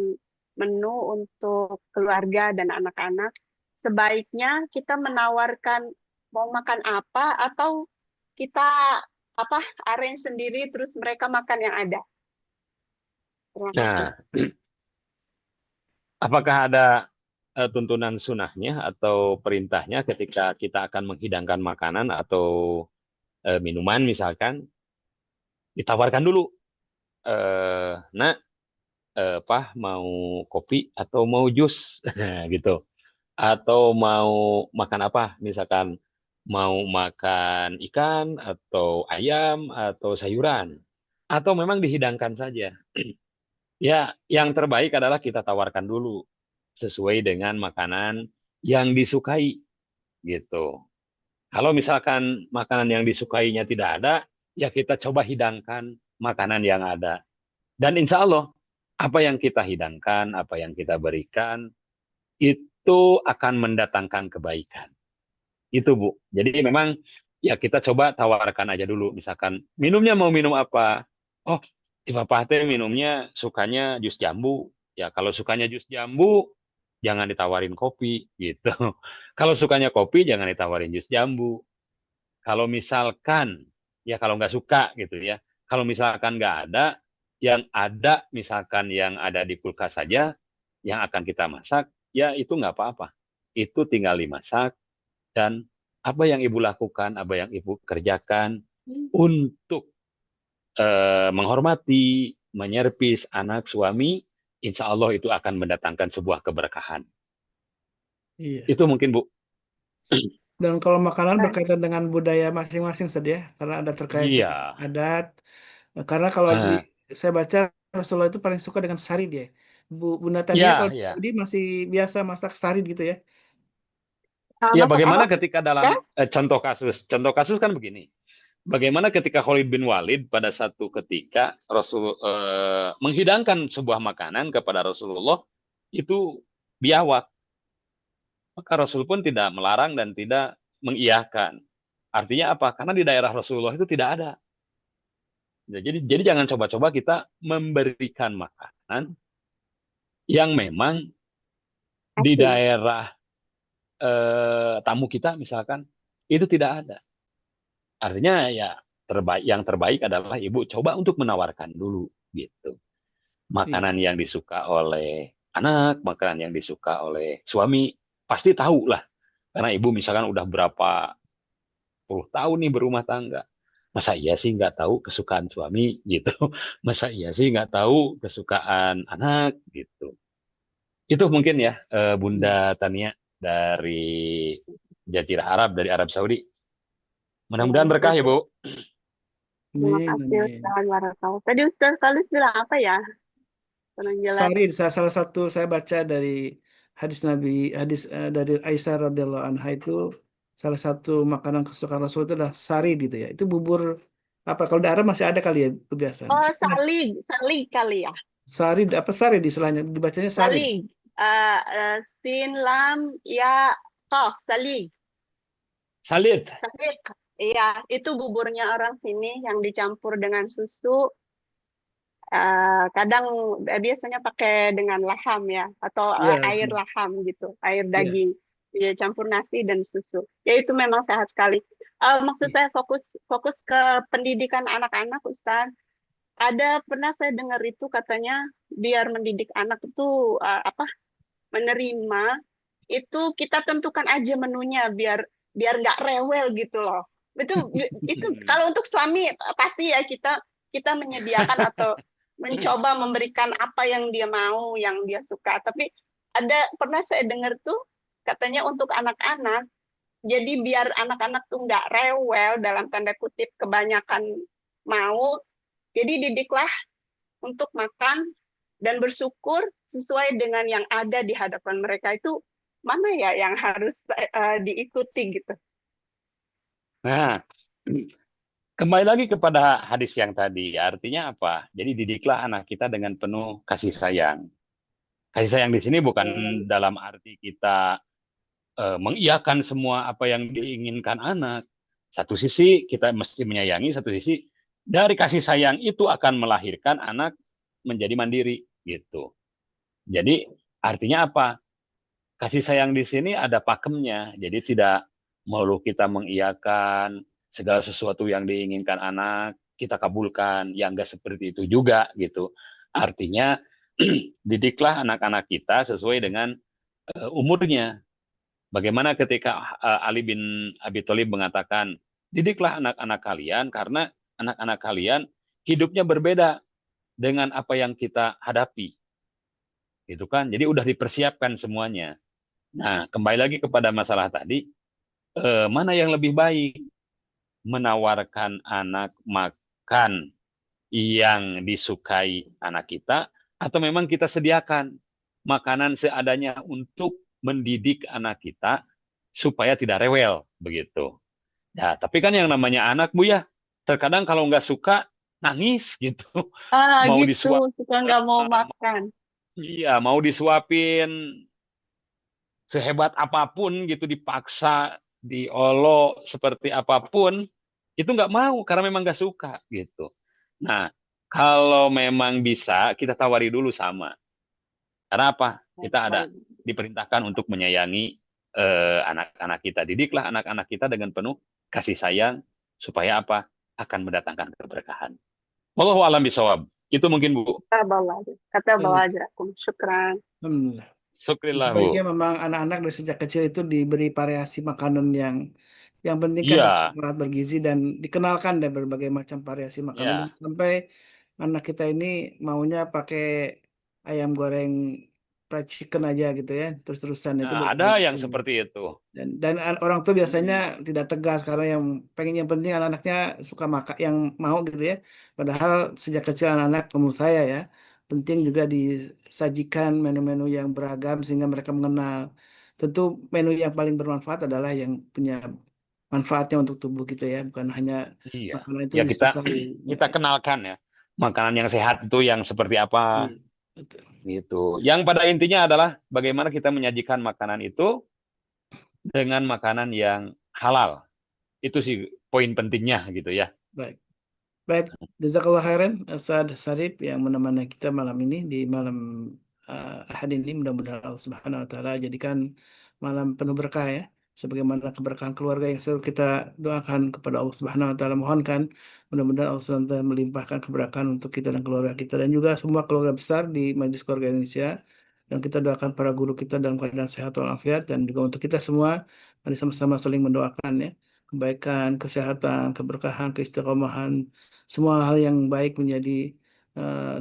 menu untuk keluarga dan anak-anak, sebaiknya kita menawarkan mau makan apa atau kita apa arrange sendiri terus mereka makan yang ada. Terima kasih. Nah, apakah ada tuntunan sunnahnya atau perintahnya ketika kita akan menghidangkan makanan atau minuman misalkan, ditawarkan dulu, nak, Pak mau kopi atau mau jus, gitu. Atau mau makan apa, misalkan mau makan ikan atau ayam atau sayuran, atau memang dihidangkan saja. Ya, yang terbaik adalah kita tawarkan dulu sesuai dengan makanan yang disukai gitu. Kalau misalkan makanan yang disukainya tidak ada, ya kita coba hidangkan makanan yang ada. Dan insya Allah, apa yang kita hidangkan, apa yang kita berikan, itu akan mendatangkan kebaikan. Itu, Bu. Jadi memang ya kita coba tawarkan aja dulu. Misalkan minumnya mau minum apa? Oh, si Papa teh minumnya sukanya jus jambu. Ya kalau sukanya jus jambu, jangan ditawarin kopi gitu. Kalau sukanya kopi, jangan ditawarin jus jambu. Kalau misalkan, ya kalau nggak suka gitu ya. Kalau misalkan nggak ada, yang ada misalkan yang ada di kulkas saja, yang akan kita masak, ya itu nggak apa-apa. Itu tinggal dimasak, dan apa yang ibu lakukan, apa yang ibu kerjakan untuk menghormati, menyervis anak suami, insya Allah itu akan mendatangkan sebuah keberkahan. Iya. Itu mungkin Bu. Dan kalau makanan Nah, berkaitan dengan budaya masing-masing saja, karena ada terkait Iya, dengan adat. Karena kalau eh, saya baca Rasulullah itu paling suka dengan sari dia. Bunda Tania ya, kalau di ya. Saudi masih biasa masak sari gitu ya. Ya, masak apa? bagaimana ketika dalam Ustaz? contoh kasus kan begini. Bagaimana ketika Khalid bin Walid pada satu ketika Rasul menghidangkan sebuah makanan kepada Rasulullah, itu biawak. Maka Rasul pun tidak melarang dan tidak mengiyakan. Artinya apa? Karena di daerah Rasulullah itu tidak ada. Ya, jadi jangan coba-coba kita memberikan makanan yang memang di Asli. daerah tamu kita misalkan itu tidak ada. Artinya ya yang terbaik adalah ibu coba untuk menawarkan dulu gitu. Iya. Makanan yang disuka oleh anak, makanan yang disuka oleh suami, pasti tahu lah. Karena ibu misalkan udah berapa puluh tahun nih berumah tangga. Masa iya sih nggak tahu kesukaan suami gitu. Masa iya sih nggak tahu kesukaan anak gitu. Itu mungkin ya Iya. Bunda Tania dari Jazirah Arab, dari Arab Saudi. Ya, Mudah-mudahan berkah ya oke. Bu. Terima Amin, kasih amin. Ustaz Barakallah. Tadi Ustaz Kalis bilang apa ya? Kurang jelas. Sari, salah satu saya baca dari hadis Nabi, dari Aisyah radhiyallahu anha itu salah satu makanan kesukaan Rasul itu adalah sari gitu ya. Itu bubur apa? Kalau di Arab masih ada kali ya kebiasaan. Oh, salig, salig kali ya. Sari apa sari di istilahnya dibacanya sari. Salig. Sin, lam, ya, qaf, salig. Salid. Salig. Iya, itu buburnya orang sini yang dicampur dengan susu. Kadang biasanya pakai dengan laham ya, atau Iya, air laham gitu, air iya. daging. Ya, campur nasi dan susu. Ya itu memang sehat sekali. Maksud saya fokus ke pendidikan anak-anak, Ustaz. Pernah saya dengar itu katanya biar mendidik anak itu menerima itu kita tentukan aja menunya biar biar nggak rewel gitu loh. Itu kalau untuk suami pasti ya kita menyediakan atau mencoba memberikan apa yang dia mau, yang dia suka. Tapi pernah saya dengar tuh katanya untuk anak-anak, jadi biar anak-anak tuh nggak rewel dalam tanda kutip kebanyakan mau, jadi didiklah untuk makan dan bersyukur sesuai dengan yang ada di hadapan mereka. Itu mana ya yang harus diikuti gitu. Nah, kembali lagi kepada hadis yang tadi. Artinya apa? Jadi didiklah anak kita dengan penuh kasih sayang. Kasih sayang di sini bukan dalam arti kita mengiyakan semua apa yang diinginkan anak. Satu sisi kita mesti menyayangi, satu sisi dari kasih sayang itu akan melahirkan anak menjadi mandiri gitu. Jadi artinya apa? Kasih sayang di sini ada pakemnya. Jadi tidak melulu kita mengiyakan segala sesuatu yang diinginkan anak, kita kabulkan. Yang enggak seperti itu juga gitu. Artinya didiklah anak-anak kita sesuai dengan umurnya. Bagaimana ketika Ali bin Abi Thalib mengatakan, didiklah anak-anak kalian karena anak-anak kalian hidupnya berbeda dengan apa yang kita hadapi. Gitu kan? Jadi udah dipersiapkan semuanya. Nah, kembali lagi kepada masalah tadi, mana yang lebih baik? Menawarkan anak makan yang disukai anak kita, atau memang kita sediakan makanan seadanya untuk mendidik anak kita supaya tidak rewel, begitu. Ya, tapi kan yang namanya anak, Bu ya, terkadang kalau nggak suka, nangis gitu. Mau Gitu, suka nggak mau makan. Iya, mau disuapin sehebat apapun gitu, dipaksa, diolok seperti apapun, itu nggak mau karena memang nggak suka gitu. Nah, kalau memang bisa kita tawari dulu sama. Karena apa? Kita ada diperintahkan untuk menyayangi anak-anak kita. Didiklah anak-anak kita dengan penuh kasih sayang supaya apa? Akan mendatangkan keberkahan. Wallahu a'lam bishawab. Itu mungkin Bu. Kata bawa ajrakum. Syukran. Alhamdulillah. Syukrillah Sebaiknya Bu. memang anak-anak dari sejak kecil itu diberi variasi makanan yang penting kan Iya, sangat bergizi dan dikenalkan dari berbagai macam variasi makanan. iya. Dan sampai anak kita ini maunya pakai ayam goreng fried chicken aja gitu ya, terus-terusan itu Nah, ada yang berkali-kali. seperti itu. Dan orang tua biasanya tidak tegas karena yang penting anak-anaknya suka makan yang mau gitu ya. Padahal sejak kecil anak-anak menurut saya ya penting juga disajikan menu-menu yang beragam sehingga mereka mengenal. Tentu menu yang paling bermanfaat adalah yang punya manfaatnya untuk tubuh kita ya, bukan hanya Iya. makanan itu Ya disukai. kita kenalkan ya. Makanan yang sehat itu yang seperti apa Iya, betul. gitu. Yang pada intinya adalah bagaimana kita menyajikan makanan itu dengan makanan yang halal. Itu sih poin pentingnya gitu ya. Baik. Baik, jazakallah khairan Ustaz Sarip yang menemani kita malam ini di malam Ahad ini. Mudah-mudahan Allah Subhanahu wa taala jadikan malam penuh berkah ya. Sebagaimana keberkahan keluarga yang selalu kita doakan kepada Allah Subhanahu wa taala, mohonkan mudah-mudahan Allah SWT melimpahkan keberkahan untuk kita dan keluarga kita dan juga semua keluarga besar di Majelis Keluarga Indonesia Dan kita doakan para guru kita dalam keadaan sehat walafiat, dan juga untuk kita semua, mari sama-sama saling mendoakan ya, kebaikan, kesehatan, keberkahan, keistiqomahan, semua hal yang baik menjadi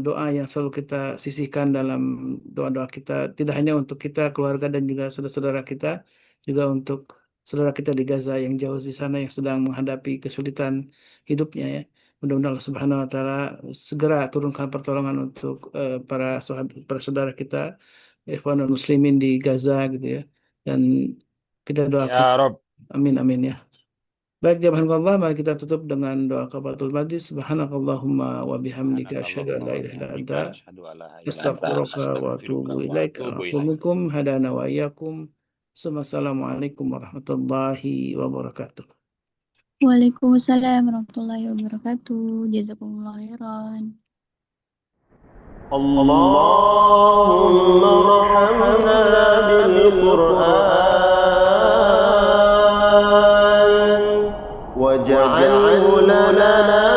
doa yang selalu kita sisihkan dalam doa-doa kita, tidak hanya untuk kita, keluarga, dan juga saudara-saudara kita, juga untuk saudara kita di Gaza yang jauh di sana yang sedang menghadapi kesulitan hidupnya ya. Mudah-mudahan Allah Subhanahu wa taala segera turunkan pertolongan untuk para saudara kita ikhwanul muslimin di Gaza gitu ya. Dan kita doakan Ya Rob. amin amin ya. Baik, jazakallah, mari kita tutup dengan doa kafaratul majlis. Subhanakallahumma wa bihamdika asyhadu an la ilaha illa anta astaghfiruka wa atubu ilaik. Assalamualaikum hadana wa iyyakum. Assalamualaikum warahmatullahi wabarakatuh. Waalaikumsalam warahmatullahi wabarakatuh. Jazakumullah khairan. Allahumma arhamna bil Qur'an waj'alhu lana